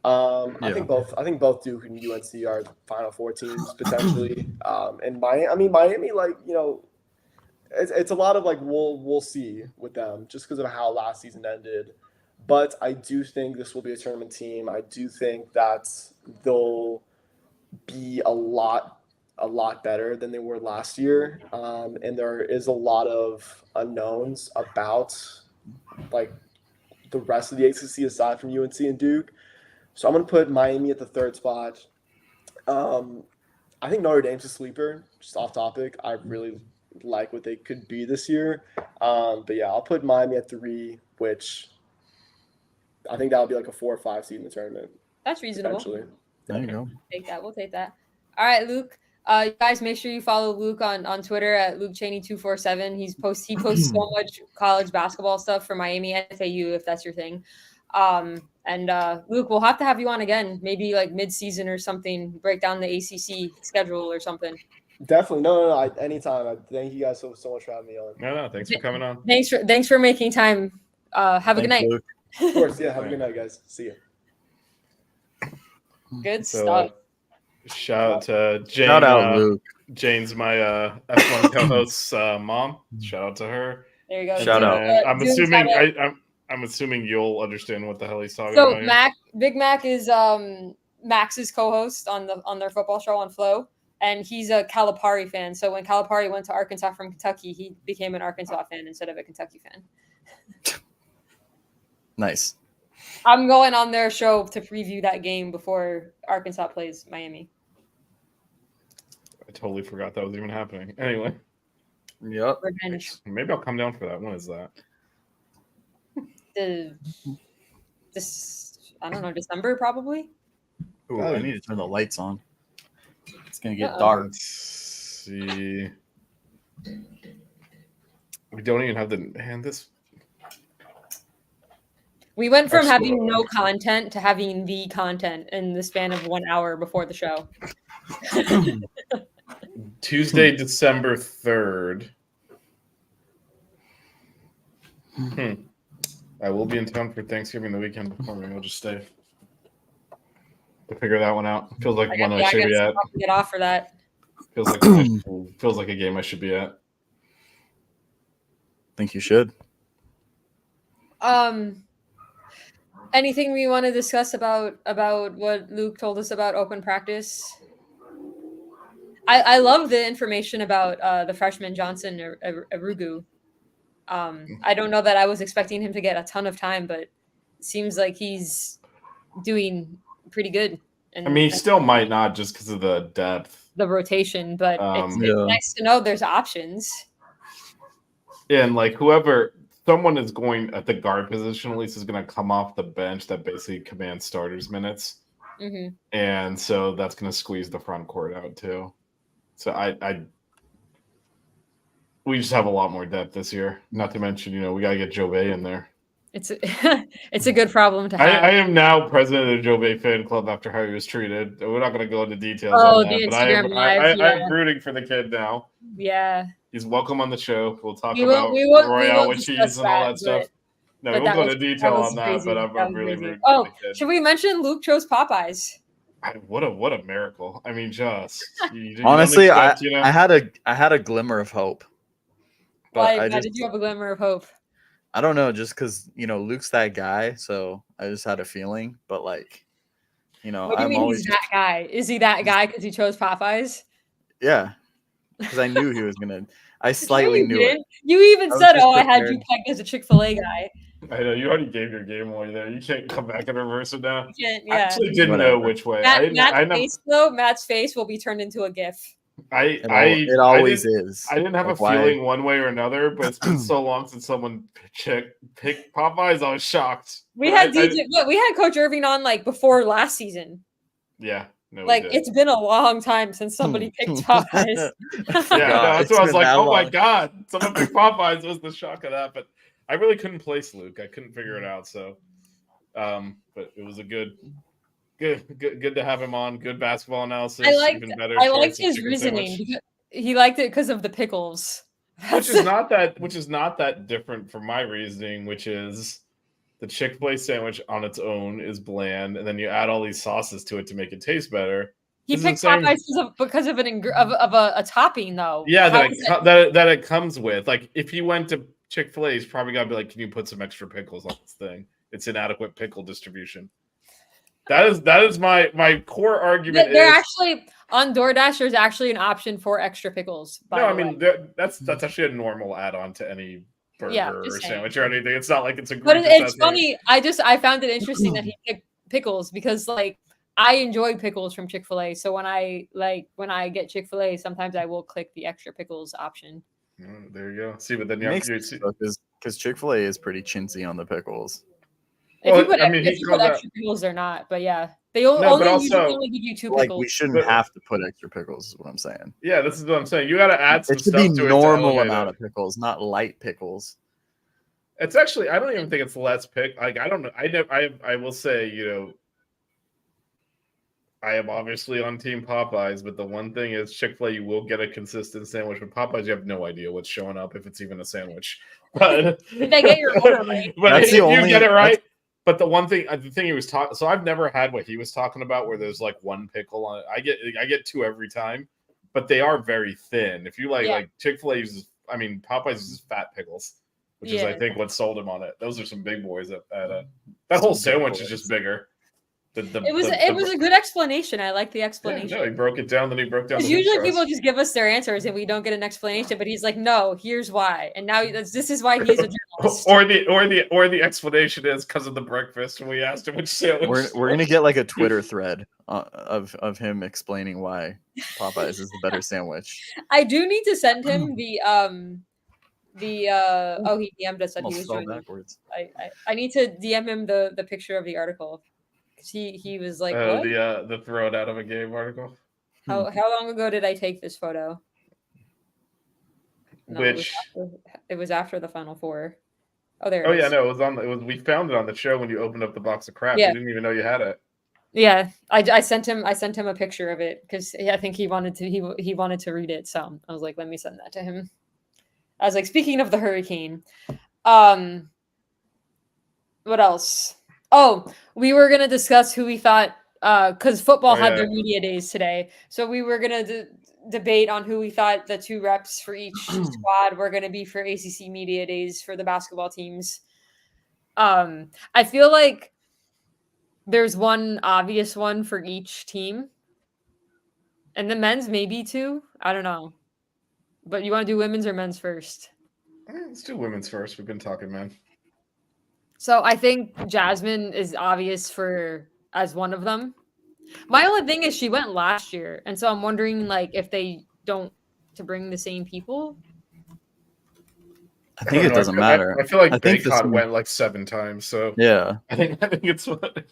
I think both Duke and UNC are Final Four teams potentially. And Miami, like it's a lot of like we'll see with them just because of how last season ended. But I do think this will be a tournament team. I do think that they'll be a lot better than they were last year. And there is a lot of unknowns about like the rest of the ACC aside from UNC and Duke. So I'm going to put Miami at the 3rd spot. I think Notre Dame's a sleeper, just off topic. I really like what they could be this year. But yeah, I'll put Miami at 3, which I think that'll be like a 4 or 5 seed in the tournament. That's reasonable. Eventually. There you go. We'll take that. All right, Luke. You guys make sure you follow Luke on Twitter at LukeChaney247. He posts so much college basketball stuff for Miami and FAU if that's your thing. Luke, we'll have to have you on again, maybe like mid-season or something, break down the ACC schedule or something. Definitely. No. Anytime. Thank you guys so much for having me on. No, thanks for coming on. Thanks for making time. Have a good night. Luke. Of course. Yeah. Have a good night, guys. See you. Good So, stuff. Shout out to Jane. Shout out, Luke. Jane's my F1 co-host's mom. Shout out to her. There you go. Shout out. I'm assuming you'll understand what the hell he's talking So about. Big Mac is Max's co-host on their football show on Flow, and he's a Calipari fan. So when Calipari went to Arkansas from Kentucky, he became an Arkansas fan instead of a Kentucky fan. Nice. I'm going on their show to preview that game before Arkansas plays Miami. I totally forgot that was even happening. Anyway, Yep. Revenge. maybe I'll come down for that. When is that? I don't know, December probably. Ooh, I need to turn the lights on. It's gonna get Uh-oh. dark. Let's see. We don't even have this. We went from Excellent. having no content to having the content in the span of 1 hour before the show. Tuesday, December 3rd. I will be in town for Thanksgiving the weekend before. Maybe I'll just stay to figure that one out. Feels like one I should be at. Get off for that. Feels like a game I should be at. Think you should. Anything we want to discuss about what Luke told us about open practice? I love the information about the freshman Johnson Arugu. I don't know that I was expecting him to get a ton of time, but it seems like he's doing pretty good. And I mean, he still might not just because of the depth. The rotation, but it's Yeah. nice to know there's options. Yeah, and like someone is going at the guard position, at least is going to come off the bench that basically commands starters minutes. Mm-hmm. And so that's going to squeeze the front court out too. So we just have a lot more depth this year. Not to mention, we got to get Joe Bay in there. It's a good problem to have. I am now president of the Joe Bay fan club after how he was treated. We're not going to go into details Oh, on the that, but Instagram Live, yeah. I'm rooting for the kid now. Yeah. He's welcome on the show. We'll talk We about won't Royale with discuss cheese and all that that, stuff. No, but we won't that go was- into detail was on that, crazy. but I'm That was really crazy. rooting Oh, for the kid. should we mention Luke chose Popeyes? What a miracle! I mean, just you don't Honestly, expect, I had a glimmer of hope. But Why did you have a glimmer of hope? I don't know, just because Luke's that guy, so I just had a feeling. But What do you I'm mean always he's that guy? Is he that guy because he chose Popeyes? yeah, because I knew he was gonna. I slightly No, you knew it. didn't. You even I was said, just "Oh, I had you prepared. pegged as a Chick-fil-A guy." I know you already gave your game away there. You can't come back and reverse it now. You can't- I yeah. actually didn't Whatever. know which way. Matt's face will be turned into a GIF. It always is. I didn't have Like, a why- feeling one way or another, but it's been so long since someone picked Popeyes. I was shocked. We But had DJ. We had Coach Irving on like before last season. Yeah, No, we Like didn't. it's been a long time since somebody picked Popeyes. Yeah, no, that's It's what I was been like. that Oh my long. god, someone picked Popeyes. Was the shock of that, but I really couldn't place Luke. I couldn't figure it out. So, but it was a good to have him on. Good basketball analysis. Even better. I liked choice of his chicken reasoning. sandwich. Because he liked it because of the pickles. which is not that different from my reasoning, which is the Chick-fil-A sandwich on its own is bland, and then you add all these sauces to it to make it taste better. He This is picked insane. Popeyes because of a topping though. Yeah, How that is that it comes with. Like if he went to Chick-fil-A, he's probably gotta be like, can you put some extra pickles on this thing? It's inadequate pickle distribution. That is my core argument. They're is, actually on DoorDash. There's actually an option for extra pickles. no, I mean that's actually a normal add-on to any burger Yeah, or just saying. sandwich or anything. It's not like it's a. But it's funny. I found it interesting that he picked pickles because like I enjoy pickles from Chick-fil-A. So when I get Chick-fil-A, sometimes I will click the extra pickles option. There you go. See, but then It you makes have sense to. because Chick-fil-A is pretty chintzy on the pickles. If Well, you put, I mean, if he you put called extra pickles, they're not. But yeah, they No, but usually also, only give you 2 Like pickles. we shouldn't But- have to put extra pickles. Is what I'm saying. Yeah, this is what I'm saying. You got to add some It should stuff be to it. normal to elevate amount it. of pickles, not light pickles. It's actually, I don't even think it's less pick. Like, I don't know. I will say, I am obviously on Team Popeyes, but the one thing is Chick-fil-A, you will get a consistent sandwich. With Popeyes, you have no idea what's showing up if it's even a sandwich. But Did they get your order right? But That's if the you only- get it right. But the thing he was talking. So I've never had what he was talking about, where there's like one pickle on it. I get 2 every time, but they are very thin. If you like Chick-fil-A uses, I mean Popeyes uses fat pickles, which is I Yeah. think what sold him on it. Those are some big boys at that whole Some big sandwich is boys. just bigger. It was a good explanation. I like the explanation. Yeah, no, he broke it down. Then he broke down. Because the usually crust. people just give us their answers and we don't get an explanation. But he's like, no, here's why. And now this is why he's a journalist. or the explanation is because of the breakfast when we asked him which sandwich. We're gonna get like a Twitter thread of him explaining why Popeyes is the better sandwich. I do need to send him the he DM'd us that he Almost was fell doing. backwards. I need to DM him the picture of the article. He was like, what? The throw it out of a game article. How long ago did I take this photo? No, Which it was after the Final Four. Oh, there. Oh it yeah, is. no, it was. We found it on the show when you opened up the box of crap. Yeah. We didn't even know you had it. Yeah, I sent him a picture of it because I think he wanted to read it. So I was like, let me send that to him. I was like, speaking of the hurricane, what else? Oh, we were gonna discuss who we thought because football had their media days today, so we were gonna debate on who we thought the 2 reps for each squad were gonna be for ACC media days for the basketball teams. I feel like there's one obvious one for each team, and the men's maybe 2. I don't know, but you want to do women's or men's first? Let's do women's first. We've been talking, man. So I think Jasmine is obvious as one of them. My only thing is she went last year, and so I'm wondering like if they don't to bring the same people. I think it doesn't matter. I feel like I think this Baycott one- went like 7 times, so Yeah, I think it's what.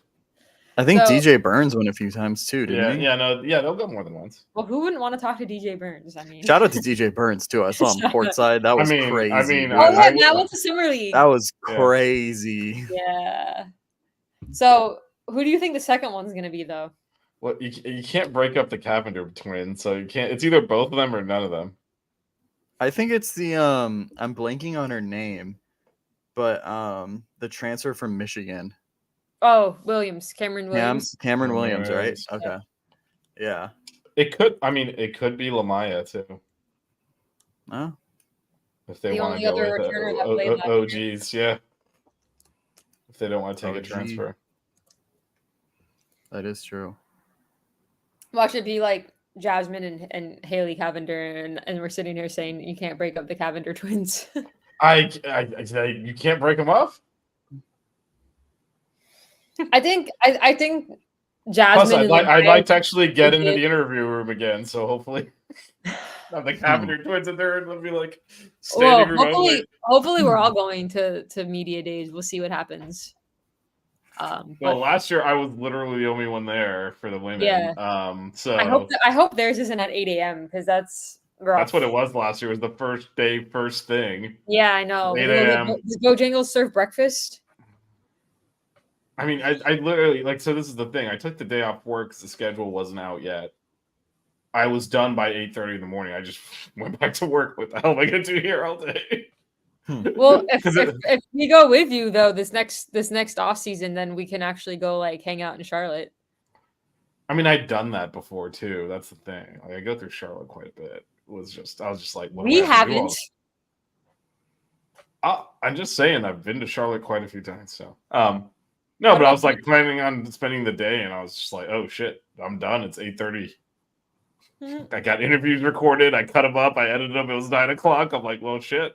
I think So- DJ Burns went a few times too, didn't he? They'll go more than once. Well, who wouldn't want to talk to DJ Burns? I mean, Shout out to DJ Burns too. I saw him Shout out. courtside. That was mean, crazy. dude. oh yeah, I- that was the summer league. That was Yeah. crazy. Yeah. So who do you think the second one's gonna be though? Well, you can't break up the Cavender twins, so you can't. It's either both of them or none of them. I think it's the I'm blanking on her name, but the transfer from Michigan. Oh, Cameron Williams. Cameron Williams, right? Williams. Okay. Yeah. It could be Lamaya too, Oh, if they The want only to go other with returner that played last OGs, yeah. If they don't want to take a OG. transfer. that is true. Watch it be like Jasmine and Haley Cavender, and we're sitting here saying you can't break up the Cavender twins. You can't break them off. I think Plus, Jasmine. I'd like to actually get into did. the interview room again. So hopefully, not the Cavender twins in there, and they'll be like standing room only. hopefully we're all going to media days. We'll see what happens. Well, But last year I was literally the only one there for the women. Yeah. So I hope theirs isn't at 8 a.m. because that's rough. that's what it was last year. Was the first day, first thing. Yeah, I know. 8 a.m. Does Bojangles serve breakfast? I mean, I literally like. So this is the thing. I took the day off work because the schedule wasn't out yet. I was done by 8:30 in the morning. I just went back to work. What the hell am I gonna do here all day? Well, if we go with you though this next off season, then we can actually go like hang out in Charlotte. I mean, I'd done that before too. That's the thing. Like, I go through Charlotte quite a bit. I was just like, what do We I have to do all haven't. I'm just saying, I've been to Charlotte quite a few times. So, no, but I was like planning on spending the day, and I was just like, oh shit, I'm done. It's 8:30. I got interviews recorded. I cut them up. I edited them. It was 9 o'clock. I'm like, well, shit.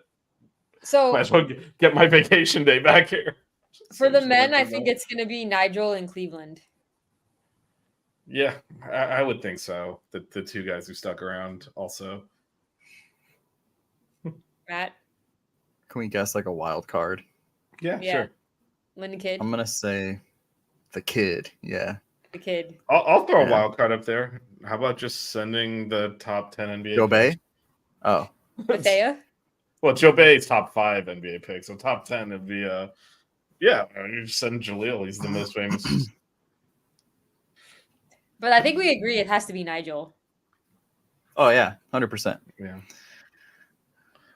So Might as well get my vacation day back here. for the men, I think it's gonna be Nigel and Cleveland. Yeah, I would think so. The two guys who stuck around also. Matt, Can we guess like a wild card? Yeah, Yeah. sure. Lynn Kid, I'm gonna say the kid. Yeah. the kid. I'll throw a Yeah. wild card up there. How about just sending the top 10 NBA? Joe picks? Bay? Oh. Bethea. Well, Joe Bay's top 5 NBA picks, so top 10 would be yeah. You just send Jaleel. He's the most famous. But I think we agree it has to be Nigel. Oh yeah, 100%. Yeah.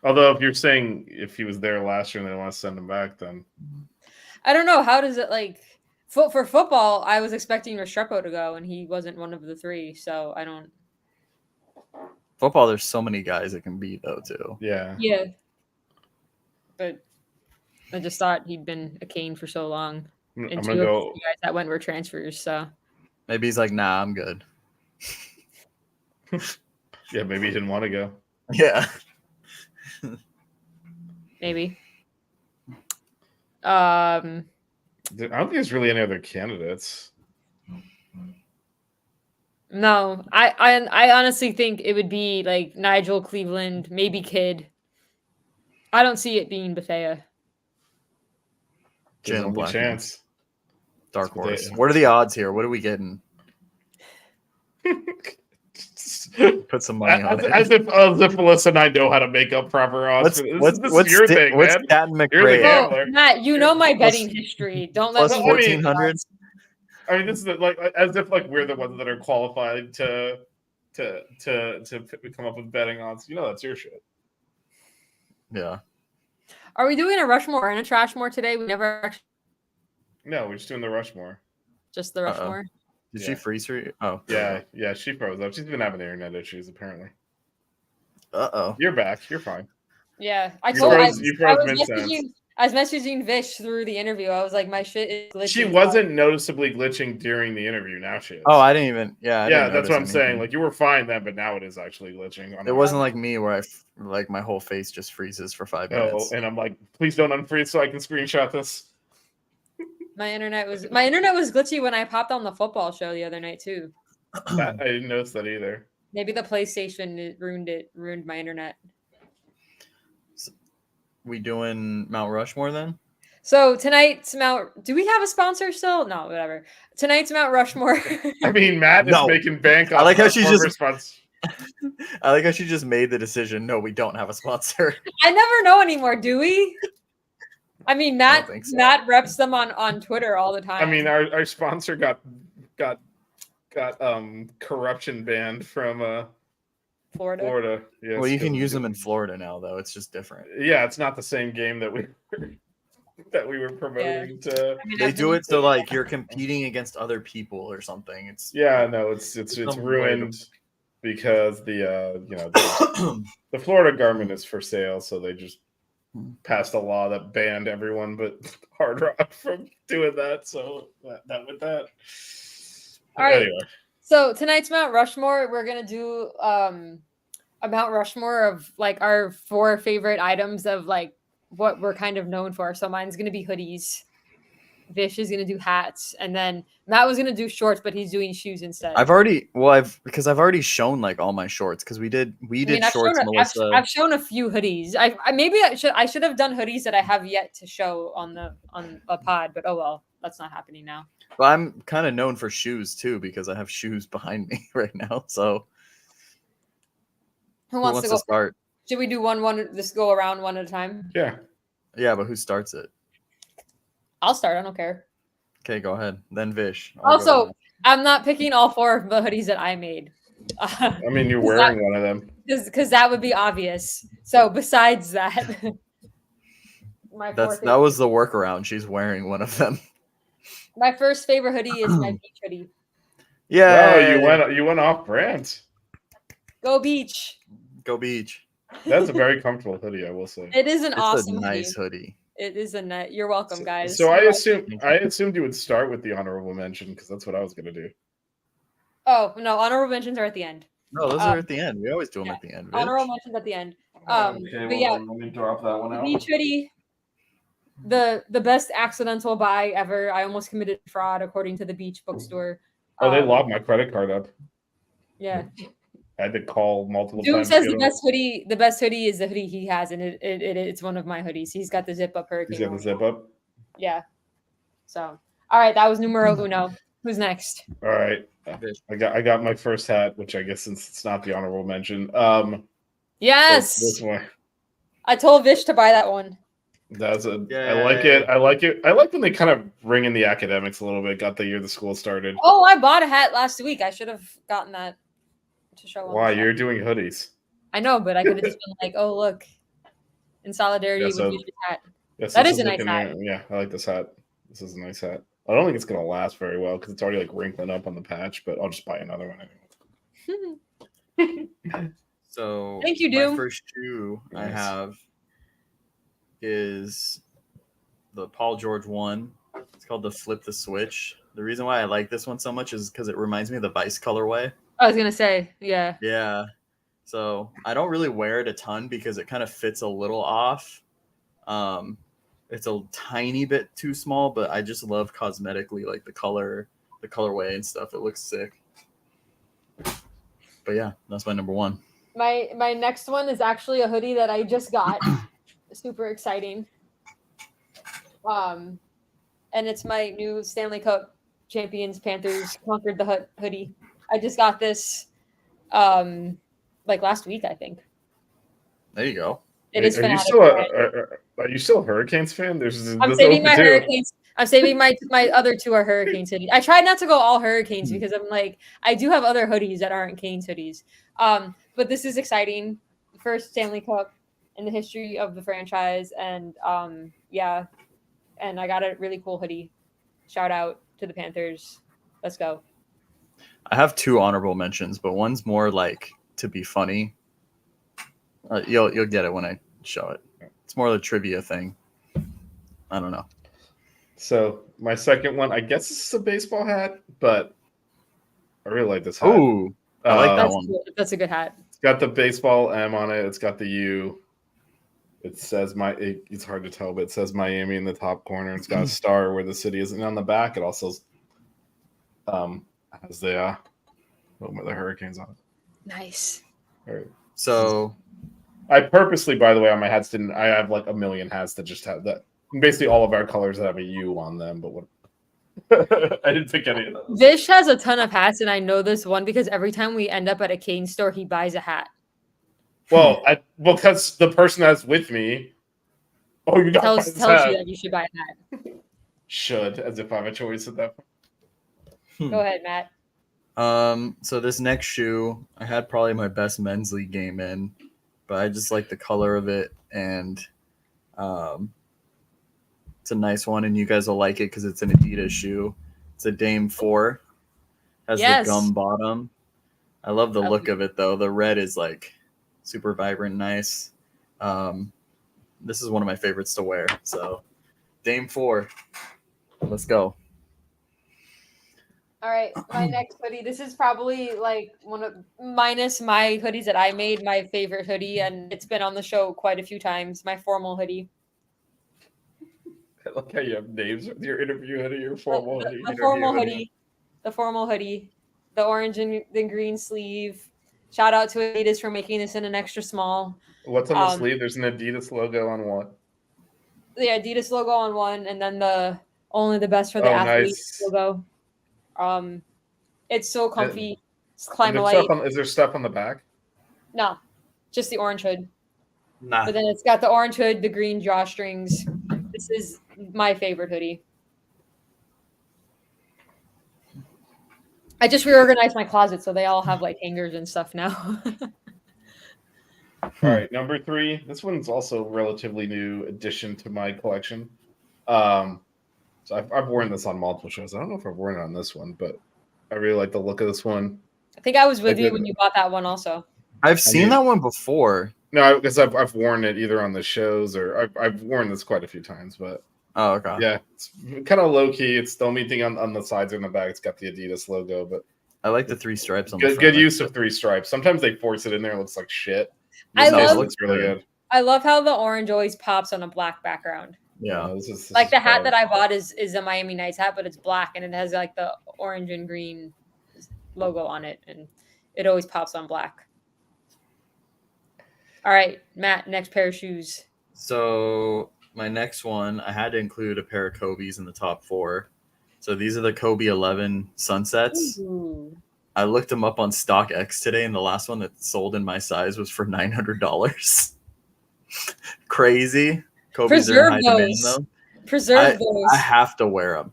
Although if you're saying if he was there last year and they want to send him back, then I don't know. How does it like for football? I was expecting Restrepo to go, and he wasn't one of the three. So I don't. Football, there's so many guys it can be though too. yeah. Yeah. But I just thought he'd been a Cane for so long, I'm and gonna two of go. the guys that went were transfers. So Maybe he's like, nah, I'm good. Yeah, maybe he didn't want to go. Yeah. maybe. Dude, I don't think there's really any other candidates. No, I honestly think it would be like Nigel, Cleveland, maybe Kid. I don't see it being Bethea. There's Jalen only Blackman. chance. Dark That's what they- horse. What are the odds here? What are we getting? Put some money on it. As if Melissa and I know how to make up proper odds. What's This is your thing, what's man. Stanton You're the McRae? guy. at? Gambler. Matt, you know my Plus- betting history. Don't let Plus me. 1400. I mean, this is like as if like we're the ones that are qualified to come up with betting odds. You know, that's your shit. Yeah. Are we doing a Rushmore and a Trashmore today? We never actually No, we're just doing the Rushmore. just the Rushmore. Did Yeah. she freeze her? Oh. Yeah, she froze up. She's been having internet issues apparently. Uh-oh. You're back. You're fine. Yeah, I You told froze- I, you I froze was mid-sentence. messaging Vish through the interview. I was like, my shit is glitching. She wasn't noticeably glitching during the interview. Now she is. Oh, I didn't even. Yeah. I yeah, didn't that's what I'm notice saying. anything. Like you were fine then, but now it is actually glitching. It wasn't like me where like my whole face just freezes for 5 Oh, minutes. and I'm like, please don't unfreeze so I can screenshot this. My internet was glitchy when I popped on the football show the other night too. I didn't notice that either. Maybe the PlayStation ruined my internet. We doing Mount Rushmore then? So tonight's Mount. Do we have a sponsor still? No, whatever. Tonight's Mount Rushmore. I mean, Matt is No. making bank. I like how off she our just- response. I like how she just made the decision. No, we don't have a sponsor. I never know anymore. Do we? I mean, Matt. think so. Matt reps them on Twitter all the time. I mean, our sponsor got corruption banned from Florida. Florida. Yes, Well, you can 'cause- use them in Florida now, though. It's just different. Yeah, it's not the same game that we were promoting to. I mean, They I've do been- it so like you're competing against other people or something. It's Yeah, no, it's some ruined because the Florida government is for sale, so they just passed a law that banned everyone but Hard Rock from doing that. So that with that. All right. Anyway, So tonight's Mount Rushmore, we're gonna do a Mount Rushmore of like our 4 favorite items of like what we're kind of known for. So mine's gonna be hoodies. Vish is gonna do hats, and then Matt was gonna do shorts, but he's doing shoes instead. I've already already shown like all my shorts because we did I've shorts, shown Melissa. I've shown a few hoodies. I should have done hoodies that I have yet to show on a pod, but oh well. that's not happening now. But I'm kind of known for shoes too because I have shoes behind me right now. So Who who wants wants to go? to start? Should we do one? Just go around one at a time. Yeah. Yeah, but who starts it? I'll start. I don't care. Okay, go ahead. Then Vish. I'll go Also, next. I'm not picking all 4 of the hoodies that I made. I mean, you're Is wearing one of them. Because that would be obvious. So besides that, my That was the workaround. She's wearing one of them. my first favorite hoodie is my beach hoodie. Yeah. Oh, you went off brand. Go beach! Go beach. That's a very comfortable hoodie, I will say. It is an It's awesome a nice hoodie. hoodie. It is a net. You're welcome, guys. So I Thank assumed you would start with the honorable mention because that's what I was gonna do. Oh no, honorable mentions are at the end. No, those are at the end. We always do them yeah. at the end. Honorable Vish. mentions at the end. Okay, but yeah, let me drop that one the out. beach hoodie, the best accidental buy ever. I almost committed fraud according to the beach bookstore. Oh, they locked my credit card up. Yeah. I had to call multiple Doom times. says to the get best hoodie. The best hoodie is the hoodie he has, and it's one of my hoodies. He's got the zip up hurricane. He's got the on. zip up. Yeah. So, all right, that was numero uno. Who's next? All right, Vish. I got my first hat, which I guess since it's not the honorable mention. Yes, this one. I told Vish to buy that one. That's a. Yay. I like it. I like it. I like when they kind of bring in the academics a little bit. Got the year the school started. Oh, I bought a hat last week. I should have gotten that to show. on the Why show. you're doing hoodies? I know, but I could have just been like, "Oh, look," in solidarity Yeah, with so- Vish's hat. Yes, That this is a nice looking- hat. Yeah, I like this hat. This is a nice hat. I don't think it's gonna last very well because it's already like wrinkling up on the patch. But I'll just buy another one anyway. So Thank you, my Doom. first shoe I Nice. have is the Paul George one. It's called the Flip the Switch. The reason why I like this one so much is because it reminds me of the Vice colorway. I was gonna say, yeah. Yeah. So I don't really wear it a ton because it kind of fits a little off. It's a tiny bit too small, but I just love cosmetically like the colorway and stuff. It looks sick. But yeah, that's my number one. My next one is actually a hoodie that I just got. Super exciting. And it's my new Stanley Cup champions Panthers conquered the hoodie. I just got this like last week, I think. There you go. It is Are you fanatic. still are you still a Hurricanes fan? I'm saving my Hurricanes. I'm saving my other 2 are Hurricanes hoodies. I tried not to go all Hurricanes because I'm like, I do have other hoodies that aren't Canes hoodies. But this is exciting. First Stanley Cup in the history of the franchise. And yeah. And I got a really cool hoodie. Shout out to the Panthers. Let's go. I have 2 honorable mentions, but one's more like to be funny. You'll get it when I show it. It's more of a trivia thing. I don't know. So my second one, I guess this is a baseball hat, but I really like this hat. Ooh, I like that That's one. cool. That's a good hat. It's got the baseball M on it. It's got the U. It says it's hard to tell, but it says Miami in the top corner. It's got a star where the city is, and on the back it also has the logo of the Hurricanes on it. Nice. All right. So I purposely, by the way, on my hats didn't. I have like a million hats that just have that. Basically, all of our colors have a U on them, but what? I didn't pick any of those. Vish has a ton of hats, and I know this one because every time we end up at a cane store, he buys a hat. Well, because the person that's with me. Oh, you got Tells you that you should buy a hat. Should, as if I have a choice at that point. Go ahead, Matt. So this next shoe, I had probably my best men's league game in, but I just like the color of it, and it's a nice one, and you guys will like it because it's an Adidas shoe. It's a Dame 4. Has Yes. the gum bottom. I love the look of it though. The red is like super vibrant, nice. This is one of my favorites to wear. So Dame 4. Let's go. All right, my next hoodie. This is probably like one of minus my hoodies that I made, my favorite hoodie, and it's been on the show quite a few times. My formal hoodie. I like how you have names with your interview hoodie, your formal hoodie. The formal hoodie. The formal hoodie. The orange and the green sleeve. Shout out to Adidas for making this in an extra small. What's on the sleeve? There's an Adidas logo on one. The Adidas logo on one, and then the Only the best for the Oh, athletes nice. logo. It's so comfy. It's Is climb there, light. is there stuff on the back? No, just the orange hood. Nah. But then it's got the orange hood, the green drawstrings. This is my favorite hoodie. I just reorganized my closet so they all have like hangers and stuff now. All right, number 3. This one's also a relatively new addition to my collection. So I've worn this on multiple shows. I don't know if I've worn it on this one, but I really like the look of this one. I think I was with I you did- when you bought that one also. I've seen mean- that one before. No, because I've worn it either on the shows or I've worn this quite a few times. But Oh, okay. yeah, it's kind of low key. It's the only thing on the sides or in the back. It's got the Adidas logo, but I like the 3 stripes on the good, front. good use of 3 stripes. Sometimes they force it in there. It looks like shit. I This love- looks really good. I love how the orange always pops on a black background. Yeah. This Like is the hat fire. that I bought is a Miami Nights hat, but it's black and it has like the orange and green logo on it, and it always pops on black. All right, Matt, next pair of shoes. So my next one, I had to include a pair of Kobe's in the top 4. So these are the Kobe 11 Sunsets. Ooh. I looked them up on StockX today, and the last one that sold in my size was for $900. Crazy. Kobe's are in high Preserve demand, those. though. Preserve those. I have to wear them.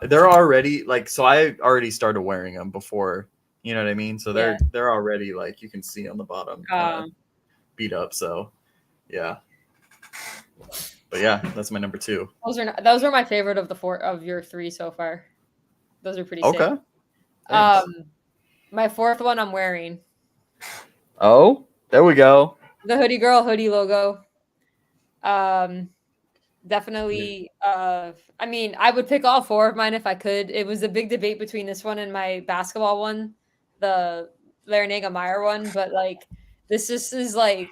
They're already like, so I already started wearing them before. You know what I mean? So they're already like, you can see on the bottom kinda beat up. So yeah. But yeah, that's my number 2. Those are my favorite of the 4 of your 3 so far. Those are pretty Okay. sick. Thanks. My 4th one I'm wearing. Oh, there we go. The Hoodie Girl hoodie logo. Definitely. I mean, I would pick all 4 of mine if I could. It was a big debate between this one and my basketball one, the Larinaga Meyer one. But like, this is like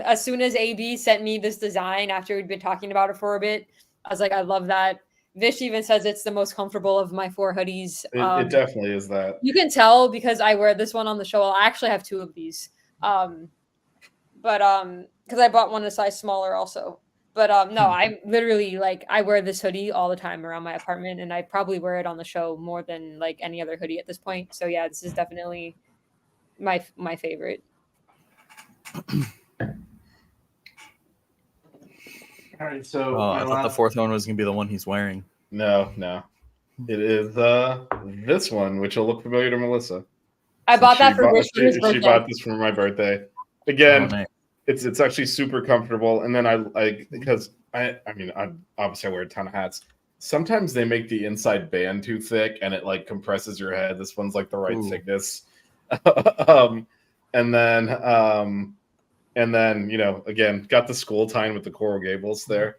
as soon as AB sent me this design after we'd been talking about it for a bit, I was like, I love that. Vish even says it's the most comfortable of my 4 hoodies. It definitely is that. You can tell because I wear this one on the show. I actually have 2 of these. Because I bought one a size smaller also. But no, I literally like I wear this hoodie all the time around my apartment, and I probably wear it on the show more than like any other hoodie at this point. So yeah, this is definitely my favorite. All right, so Oh, I thought the 4th one was gonna be the one he's wearing. no, it is this one, which will look familiar to Melissa. I So bought that she for bought- Vish for his She birthday. bought this for my birthday. Again, Oh, nice. it's actually super comfortable. And then I because I mean I obviously I wear a ton of hats. Sometimes they make the inside band too thick and it like compresses your head. This one's like the right Ooh. thickness. And then you know again got the school tie with the Coral Gables there.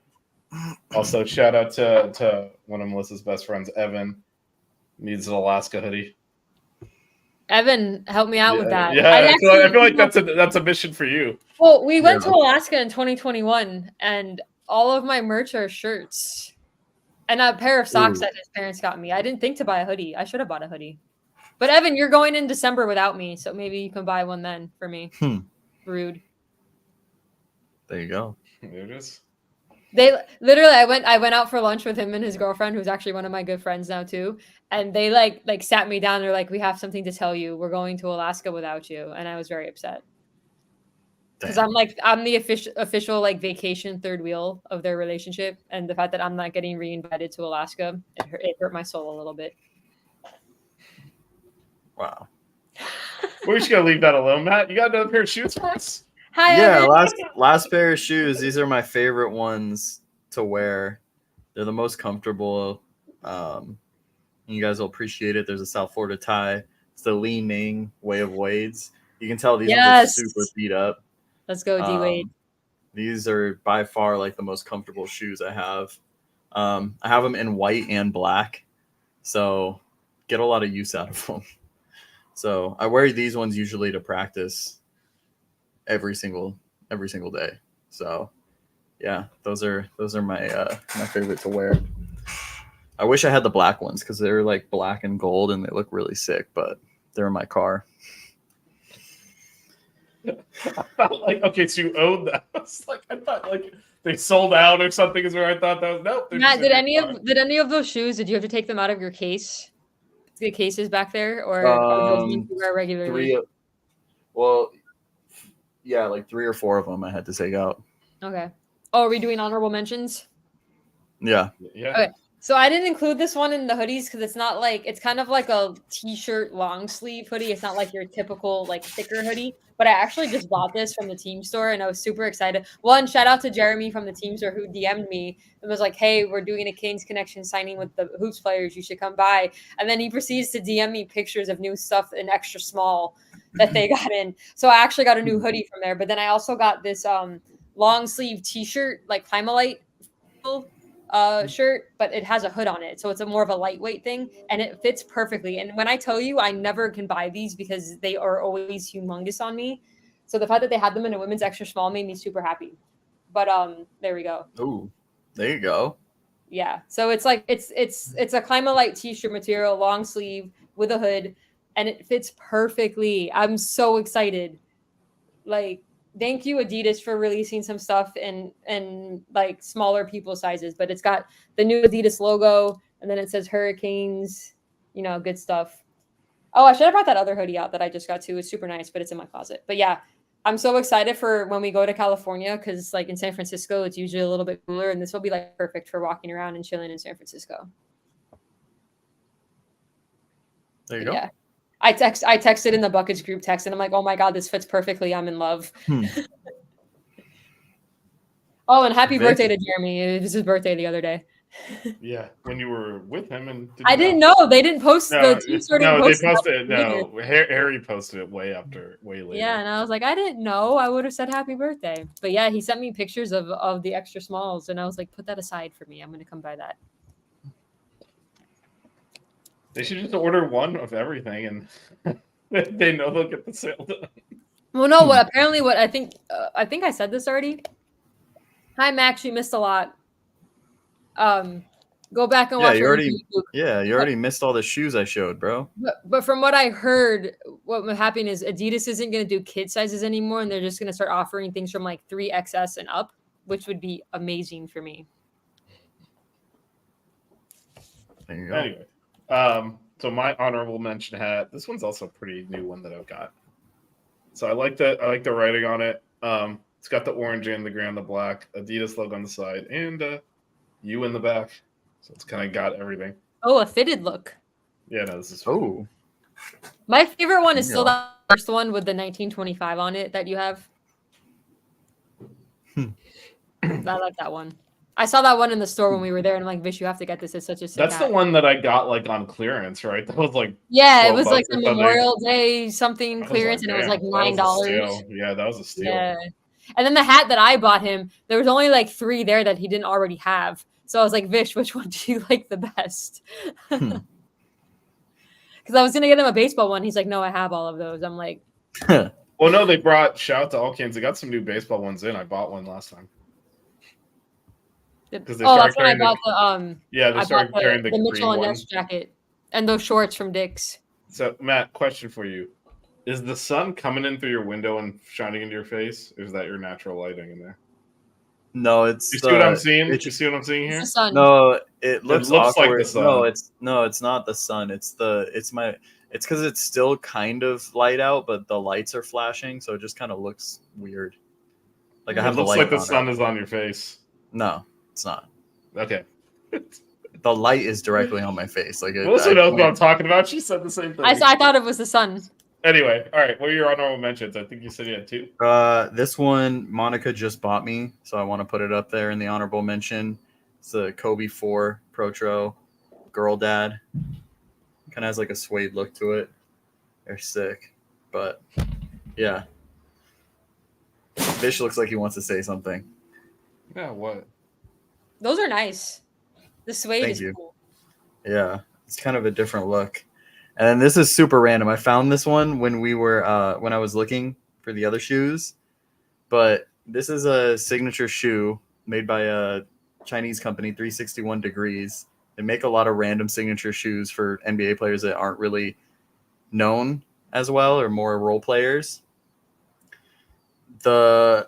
Also shout out to one of Melissa's best friends, Evan. Needs an Alaska hoodie. Evan, help me out with that. Yeah, I feel like actually- that's a mission for you. Well, we went Yeah. to Alaska in 2021, and all of my merch are shirts and a pair of socks Ooh. that his parents got me. I didn't think to buy a hoodie. I should have bought a hoodie. But Evan, you're going in December without me, so maybe you can buy one then for me. Rude. There you go. There it is. They literally, I went out for lunch with him and his girlfriend, who's actually one of my good friends now too. And they like sat me down. They're like, "We have something to tell you. We're going to Alaska without you." And I was very upset because Damn. I'm the official like vacation third wheel of their relationship, and the fact that I'm not getting re-invited to Alaska, it hurt my soul a little bit. Wow. We're just gonna leave that alone, Matt. You got another pair of shoes for us? Hi, Yeah, Evan. last pair of shoes. These are my favorite ones to wear. They're the most comfortable. You guys will appreciate it. There's a South Florida tie. It's the Li Ning Way of Wades. You can tell these ones are Yes. super beat up. Let's go, D Wade. These are by far like the most comfortable shoes I have. I have them in white and black, so get a lot of use out of them. So I wear these ones usually to practice every single day. So yeah, those are my my favorite to wear. I wish I had the black ones because they're like black and gold and they look really sick, but they're in my car. I felt like okay, so you own that. I thought like they sold out or something. Is where I thought that was. Nope. they're Matt, just in did your car. any of those shoes? Did you have to take them out of your case? The cases back there, or are those ones you wear regularly? Three. Well, yeah, like 3 or 4 of them I had to take out. Okay. Oh, are we doing honorable mentions? Yeah. Yeah. Okay. So I didn't include this one in the hoodies because it's not like it's kind of like a t-shirt long sleeve hoodie. It's not like your typical like thicker hoodie. But I actually just bought this from the team store and I was super excited. One, shout out to Jeremy from the team store who DM'd me and was like, "Hey, we're doing a Canes Connection signing with the Hoops players. You should come by." And then he proceeds to DM me pictures of new stuff in extra small that they got in. So I actually got a new hoodie from there. But then I also got this long sleeve t-shirt, like Climalite shirt, but it has a hood on it, so it's a more of a lightweight thing, and it fits perfectly. And when I tell you, I never can buy these because they are always humongous on me. So the fact that they had them in a women's extra small made me super happy. But there we go. Ooh, there you go. Yeah, so it's like it's a Climalite t-shirt material, long sleeve with a hood, and it fits perfectly. I'm so excited. Like, thank you Adidas for releasing some stuff in like smaller people sizes, but it's got the new Adidas logo and then it says Hurricanes, you know, good stuff. Oh, I should have brought that other hoodie out that I just got too. It's super nice, but it's in my closet. But yeah, I'm so excited for when we go to California because like in San Francisco, it's usually a little bit cooler and this will be like perfect for walking around and chilling in San Francisco. There you But go. yeah. I texted in the Buckets group text and I'm like, "Oh my God, this fits perfectly. I'm in love." Oh, and happy Vic? birthday to Jeremy. It was his birthday the other day. Yeah. When you were with him and I didn't know. They didn't post No, the team sort of no, they posted that posted it. later. No, Harry posted it way later. Yeah, and I was like, I didn't know. I would have said happy birthday. But yeah, he sent me pictures of the extra smalls and I was like, put that aside for me. I'm gonna come buy that. They should just order one of everything, and they know they'll get the sale done. Well, no, what apparently what I think I said this already. Hi Max, you missed a lot. Go back and Yeah, watch you your already review, Luke. you already missed all the shoes I showed, bro. But from what I heard, what will happen is Adidas isn't going to do kid sizes anymore, and they're just going to start offering things from like 3XS and up, which would be amazing for me. There you go. Anyway, so my honorable mention hat. This one's also a pretty new one that I've got. So I like that. I like the writing on it. It's got the orange and the gray on the black, Adidas logo on the side, and U in the back. So it's kind of got everything. Oh, a fitted look. Yeah, no, this is. Oh, My favorite one is still Yeah. that first one with the 1925 on it that you have. I like that one. I saw that one in the store when we were there, and I'm like, Vish, you have to get this. It's such a sick That's the hat. one that I got like on clearance, right? That was like Yeah, it 12 was like bucks or the something. Memorial Day something I was clearance, and it was like damn, that was a $9. steal. Yeah, that was a steal. Yeah. And then the hat that I bought him, there was only like 3 there that he didn't already have. So I was like, Vish, which one do you like the best? Because I was gonna get him a baseball one. He's like, no, I have all of those. I'm like, Well, no, they brought shout out to all Canes. They got some new baseball ones in. I bought one last time. Because they oh, started that's when I carrying the- bought the Yeah, they I started bought carrying the the green Mitchell and one. Ness jacket and those shorts from Dick's. So, Matt, question for you: is the sun coming in through your window and shining into your face? Or is that your natural lighting in there? no, it's You see what I'm seeing? it's- You see what I'm seeing It's here? the sun. No, it looks looks like awkward. the sun. No, it's not the sun. It's because it's still kind of light out, but the lights are flashing, so it just kind of looks weird. Like I It have the looks light like the on sun it. is on your face. No, it's not. Okay. The light is directly on my face. Like Melissa knows what I'm talking about. She said the same thing. I thought it was the sun. Anyway, all right. What are your honorable mentions? I think you said you had 2. This one Monica just bought me, so I want to put it up there in the honorable mention. It's the Kobe 4 Protro Girl Dad. Kind of has like a suede look to it. They're sick, but yeah. Fish looks like he wants to say something. Yeah, what? Those are nice. The suede Thank is you. cool. Yeah, it's kind of a different look. And then this is super random. I found this one when we were when I was looking for the other shoes, but this is a signature shoe made by a Chinese company, 361 Degrees. They make a lot of random signature shoes for NBA players that aren't really known as well or more role players. I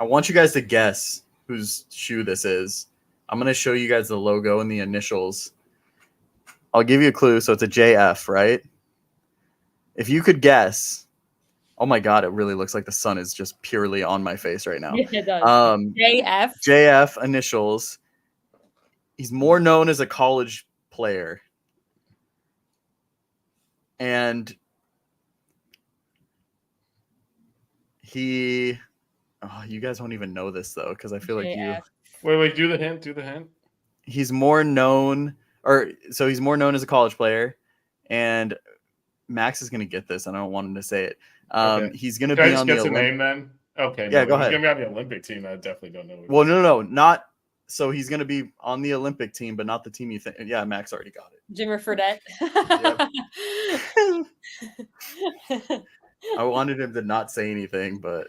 want you guys to guess whose shoe this is. I'm going to show you guys the logo and the initials. I'll give you a clue. So it's a JF, right? If you could guess, oh my God, it really looks like the sun is just purely on my face right now. Yeah, it does. JF. JF initials. He's more known as a college player. And you guys won't even know this though, because I feel like JF. Wait, do the hint. he's more known he's more known as a college player, and Max is gonna get this, and I don't want him to say it. Okay. He's gonna Can I be just on the guess a Olympic. name then? Okay. Yeah, go He's ahead. gonna be on the Olympic team. I definitely don't know. Well, no, not so he's gonna be on the Olympic team, but not the team you think. Yeah, Max already got it. Jimmer Fredette. I wanted him to not say anything, but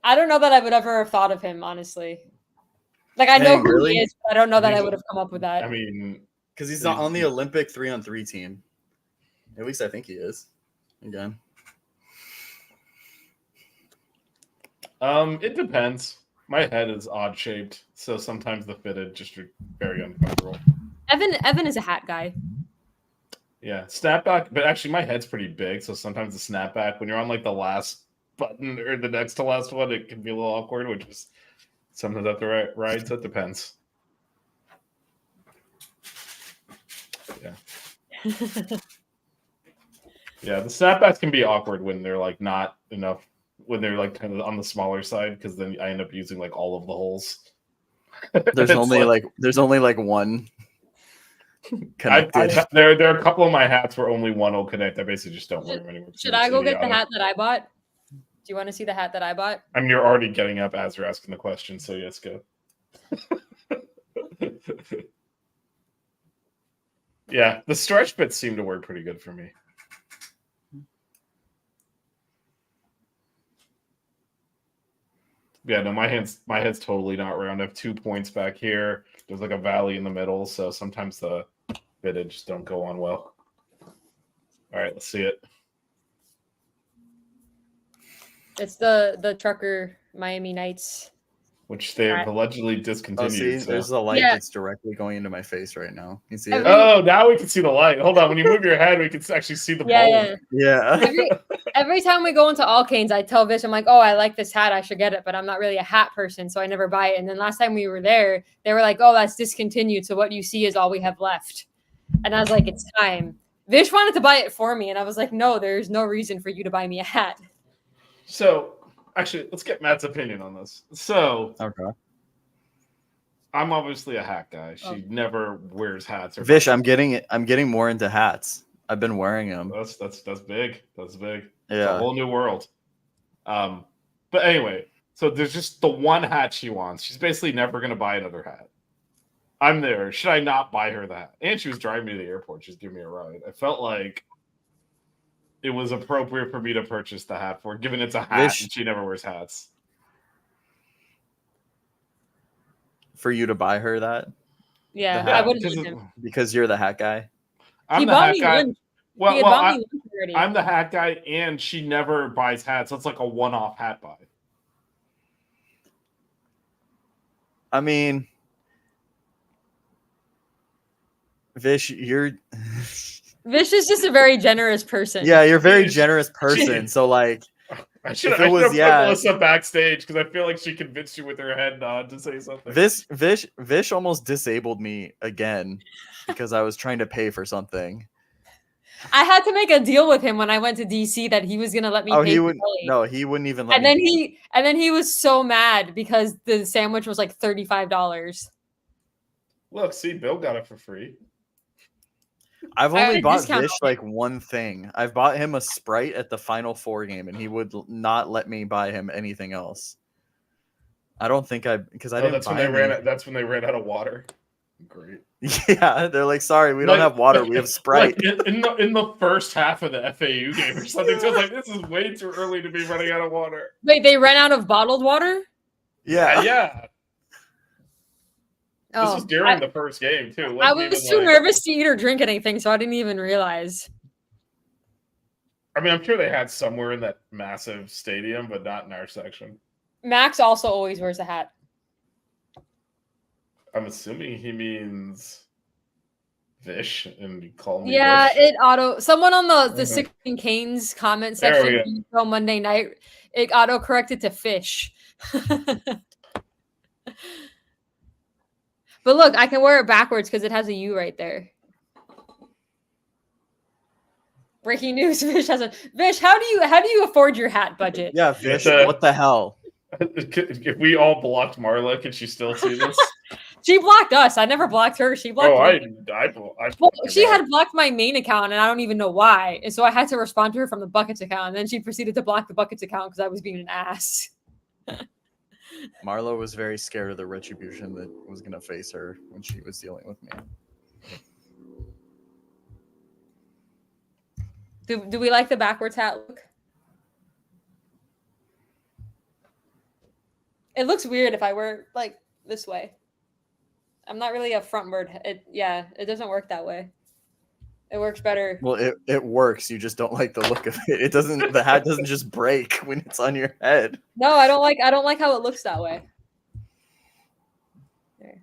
I don't know that I would ever have thought of him, honestly. Like, I know Dang, who really? he is, but I don't know that I He's- would have come up with that. I mean, because he's on the Olympic 3-on-3 team. At least I think he is. Again, it depends. My head is odd shaped, so sometimes the fitted just are very uncomfortable. Evan is a hat guy. Yeah, snapback, but actually my head's pretty big, so sometimes the snapback when you're on like the last button or the next to last one, it can be a little awkward, which is sometimes I have to ride. So it depends. Yeah. Yeah, the snapbacks can be awkward when they're like not enough, when they're like kind of on the smaller side, because then I end up using like all of the holes. there's It's only like one connected. there are a couple of my hats where only one will connect. I basically just don't wear them anymore. Should I go get the Idiotic. hat that I bought? Do you want to see the hat that I bought? I mean, you're already getting up as you're asking the question, so yes, go. Yeah, the stretch bits seem to work pretty good for me. Yeah, no, my head's totally not round. I have 2 points back here. There's like a valley in the middle, so sometimes the fitted just don't go on well. All right, let's see it. It's the trucker Miami Nights. Which they've Right. allegedly Oh, discontinued. see, so- there's a light Yeah. that's directly going into my face right now. You see it? Every- Oh, now we can see the light. Hold on. When you move your head, we can actually see the Yeah, bulb. yeah. Yeah. Every time we go into All Canes, I tell Vish, I'm like, oh, I like this hat. I should get it. But I'm not really a hat person, so I never buy it. And then last time we were there, they were like, oh, that's discontinued. So what you see is all we have left. And I was like, it's time. Vish wanted to buy it for me. And I was like, no, there's no reason for you to buy me a hat. So, actually, let's get Matt's opinion on this. So, Okay. I'm obviously a hat guy. She Oh. never wears hats. Or Vish, I'm getting more into hats. I've been wearing them. That's big. That's big. It's a Yeah. whole new world. But anyway, so there's just the one hat she wants. She's basically never gonna buy another hat. I'm there. Should I not buy her the hat? And she was driving me to the airport. She's giving me a ride. I felt like it was appropriate for me to purchase the hat for her, given it's a hat Vish- and she never wears hats. For you to buy her that Yeah, The I hat. wouldn't because let him. because you're the hat guy. I'm He the bought hat me guy. lunch. Well, He had well, bought me lunch already. I'm the hat guy, and she never buys hats. So it's like a one-off hat buy. I mean, Vish, you're Vish is just a very generous person. yeah, you're a very Jeez. generous person. So like, I should If have it was- put yeah. Melissa backstage because I feel like she convinced you with her head nod to say something. Vish almost disabled me again because I was trying to pay for something. I had to make a deal with him when I went to DC that he was gonna let me Oh, pay he for wouldn't. Kelly. No, he wouldn't even let And me. then he was so mad because the sandwich was like $35. Look, see, Bill got it for free. I've I only had bought discount Vish on like one thing. I've bought him a Sprite at the Final Four game, and he would not let me buy him anything else. I don't think because I Oh, didn't that's buy when they any- ran. That's when they ran out of water. Great. Yeah, they're like, sorry, we don't Like- have water. We have Sprite. Like in the first half of the FAU game or something. So it's like this is way too early to be running out of water. Wait, they ran out of bottled water? Yeah. Yeah. This Oh, was during the first game too. It I wasn't was even too like- nervous to eat or drink anything, so I didn't even realize. I mean, I'm sure they had somewhere in that massive stadium, but not in our section. Max also always wears a hat. I'm assuming he means Vish, and you call me Yeah, Vish. someone on the Mhm. 16 Canes comment There we section on Monday night, it auto corrected to fish. But look, I can wear it backwards because it has a U right there. Breaking news: Vish has a Vish. How do you afford your hat budget? Yeah, Fish. It's, What the hell? If we all blocked Marla, could she still see this? She blocked us. I never blocked her. She blocked me. I Well, blocked her she back. had blocked my main account, and I don't even know why. And so I had to respond to her from the Buckets account, and then she proceeded to block the Buckets account because I was being an ass. Marlo was very scared of the retribution that was going to face her when she was dealing with me. Do we like the backwards hat look? It looks weird if I wear it, like this way. I'm not really a frontward. It doesn't work that way. It works better. Well, it works. You just don't like the look of it. It doesn't. The hat doesn't just break when it's on your head. No, I don't like how it looks that way. There.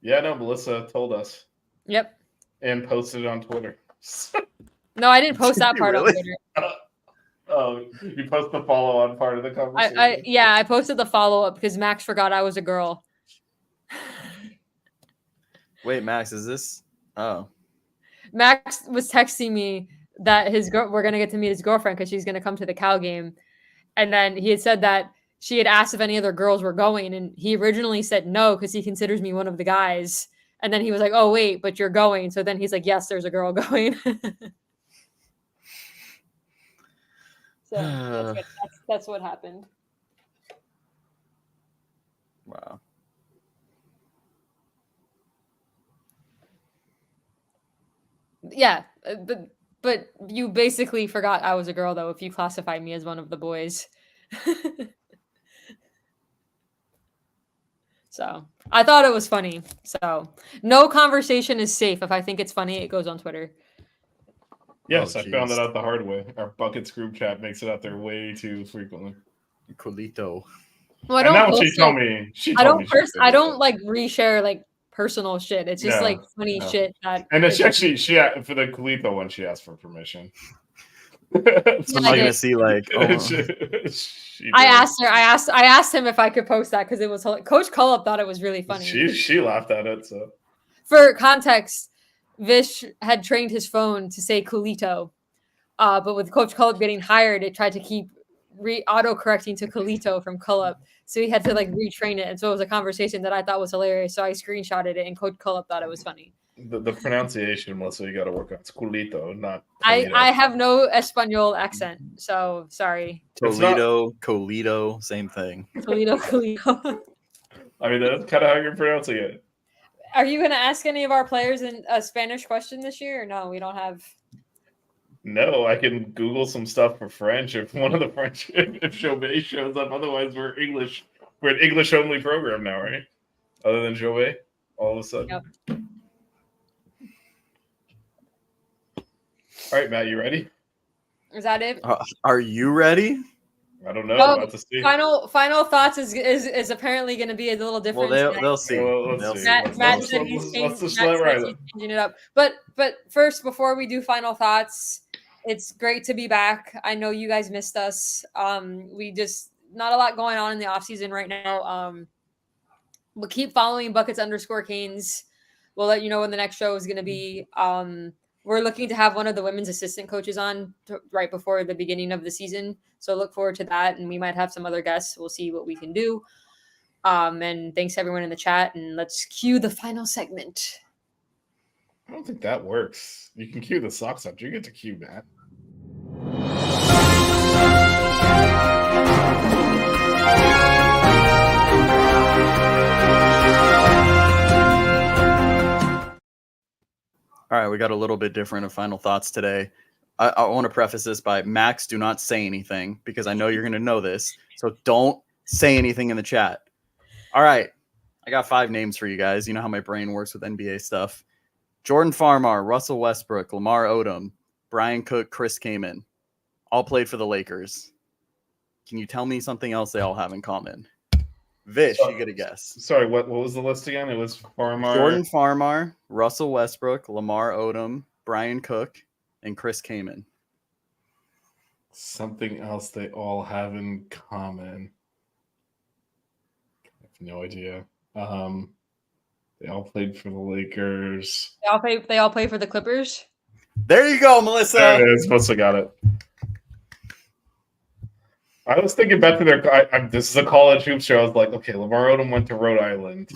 Yeah, no, Melissa told us Yep. and posted it on Twitter. No, I didn't post Did that you part really? on Twitter. Oh, you post the follow on part of the conversation. I posted the follow up because Max forgot I was a girl. Wait, Max, is this? Oh, Max was texting me that we're gonna get to meet his girlfriend because she's gonna come to the Cal game, and then he had said that she had asked if any other girls were going, and he originally said no because he considers me one of the guys, and then he was like, "Oh wait, but you're going," so then he's like, "Yes, there's a girl going." So that's what happened. wow. Yeah, but you basically forgot I was a girl though if you classify me as one of the boys. So I thought it was funny. So no conversation is safe. If I think it's funny, it goes on Twitter. Yes, Oh, I found jeez. that out the hard way. Our Buckets group chat makes it out there way too frequently. Colito. Well, I And now don't. she post told it- me. She I told don't. me. I don't like reshare like personal shit. It's just No, like funny no. shit that. And then is- she actually, for the Colito one, she asked for permission. So Yeah, I'm I not gonna did. see like. Oh, She I did. asked her. I asked him if I could post that because it was Coach Cullup thought it was really funny. She laughed at it. So For context, Vish had trained his phone to say Colito, but with Coach Cullup getting hired, it tried to keep auto correcting to Colito from Cullup, so he had to like retrain it. And so it was a conversation that I thought was hilarious. So I screenshotted it, and Coach Cullup thought it was funny. the pronunciation, Melissa, you got to work on. It's Colito, not. I Colito. have no Espanol accent, so sorry. It's not- Toledo, Colito, same thing. Colito. I mean, that's kind of how you're pronouncing it. Are you going to ask any of our players a Spanish question this year? Or no, we don't have. No, I can Google some stuff for French if one of the French if Chauvet shows up. Otherwise, we're English. We're an English only program now, right? Other than Chauvet, all of a sudden. Yep. All right, Matt, you ready? Is that it? Are you ready? I don't know. No, About to see. Final thoughts is apparently going to be a little Well, different. they'll see. Well, let's They'll see. see. Matt Let's said just he's let ride it. changing it up. But first, before we do final thoughts, it's great to be back. I know you guys missed us. We just not a lot going on in the off season right now. We'll keep following Buckets_Canes. We'll let you know when the next show is going to be. We're looking to have one of the women's assistant coaches on right before the beginning of the season. So look forward to that. And we might have some other guests. We'll see what we can do. And thanks everyone in the chat. And let's cue the final segment. I don't think that works. You can cue the socks up. You get to cue Matt. All right, we got a little bit different of final thoughts today. I want to preface this by Max, do not say anything because I know you're going to know this. So don't say anything in the chat. All right, I got 5 names for you guys. You know how my brain works with NBA stuff. Jordan Farmar, Russell Westbrook, Lamar Odom, Brian Cook, Chris Kaman. All played for the Lakers. Can you tell me something else they all have in common? Vish, you get a guess. Sorry, what was the list again? It was Farmar. Jordan Farmar, Russell Westbrook, Lamar Odom, Brian Cook, and Chris Kaman. Something else they all have in common. I have no idea. They all played for the Lakers. They all play for the Clippers. There you go, Melissa. There it is. Must have got it. I was thinking back to their. This is a college hoops show. I was like, okay, Lamar Odom went to Rhode Island.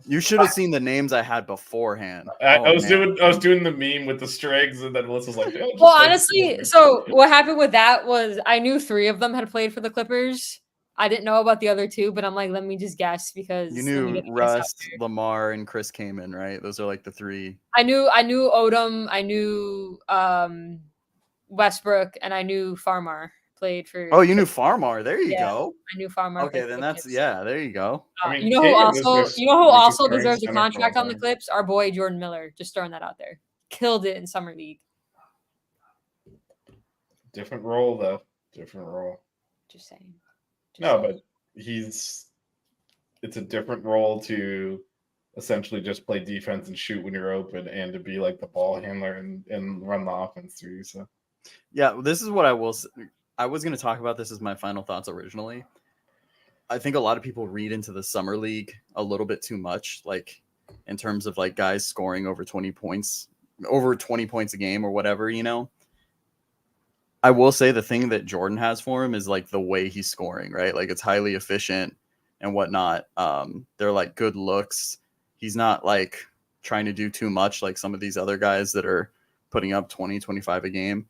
You should have seen the names I had beforehand. I was doing the meme with the strings, and then Melissa's like, oh, Well, honestly, so what happened with that was I knew 3 of them had played for the Clippers. I didn't know about the other 2, but I'm like, let me just guess because You knew Russ, Lamar, and Chris Kaman, right? Those are like the 3. I knew Odom, I knew Westbrook, and I knew Farmar played for. Oh, you knew Farmar. There you go. I knew Farmar. Okay, then there you go. I mean, you know who also deserves a contract on the Clips? Our boy Jordan Miller. Just throwing that out there. Killed it in summer league. Different role though. Different role. Just saying. But it's a different role to essentially just play defense and shoot when you're open, and to be like the ball handler and run the offense through. So yeah, this is what I will. I was going to talk about this as my final thoughts originally. I think a lot of people read into the summer league a little bit too much, like in terms of like guys scoring over 20 points a game or whatever, you know. I will say the thing that Jordan has for him is like the way he's scoring, right? Like it's highly efficient and whatnot. They're like good looks. He's not like trying to do too much like some of these other guys that are putting up 20, 25 a game.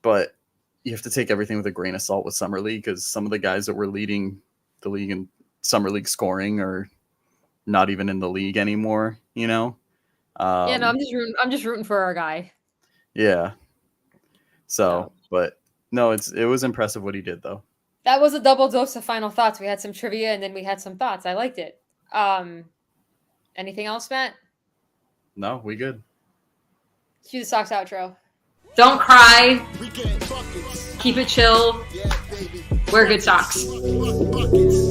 But you have to take everything with a grain of salt with Summer League, because some of the guys that were leading the league in Summer League scoring are not even in the league anymore, you know? I'm just rooting for our guy. Yeah. So, but no, it was impressive what he did though. That was a double dose of final thoughts. We had some trivia and then we had some thoughts. I liked it. Anything else, Matt? No, we good. Cue the Sox outro. Don't cry. We getting buckets. Keep it chill. Yeah, baby. Wear good socks. Buckets.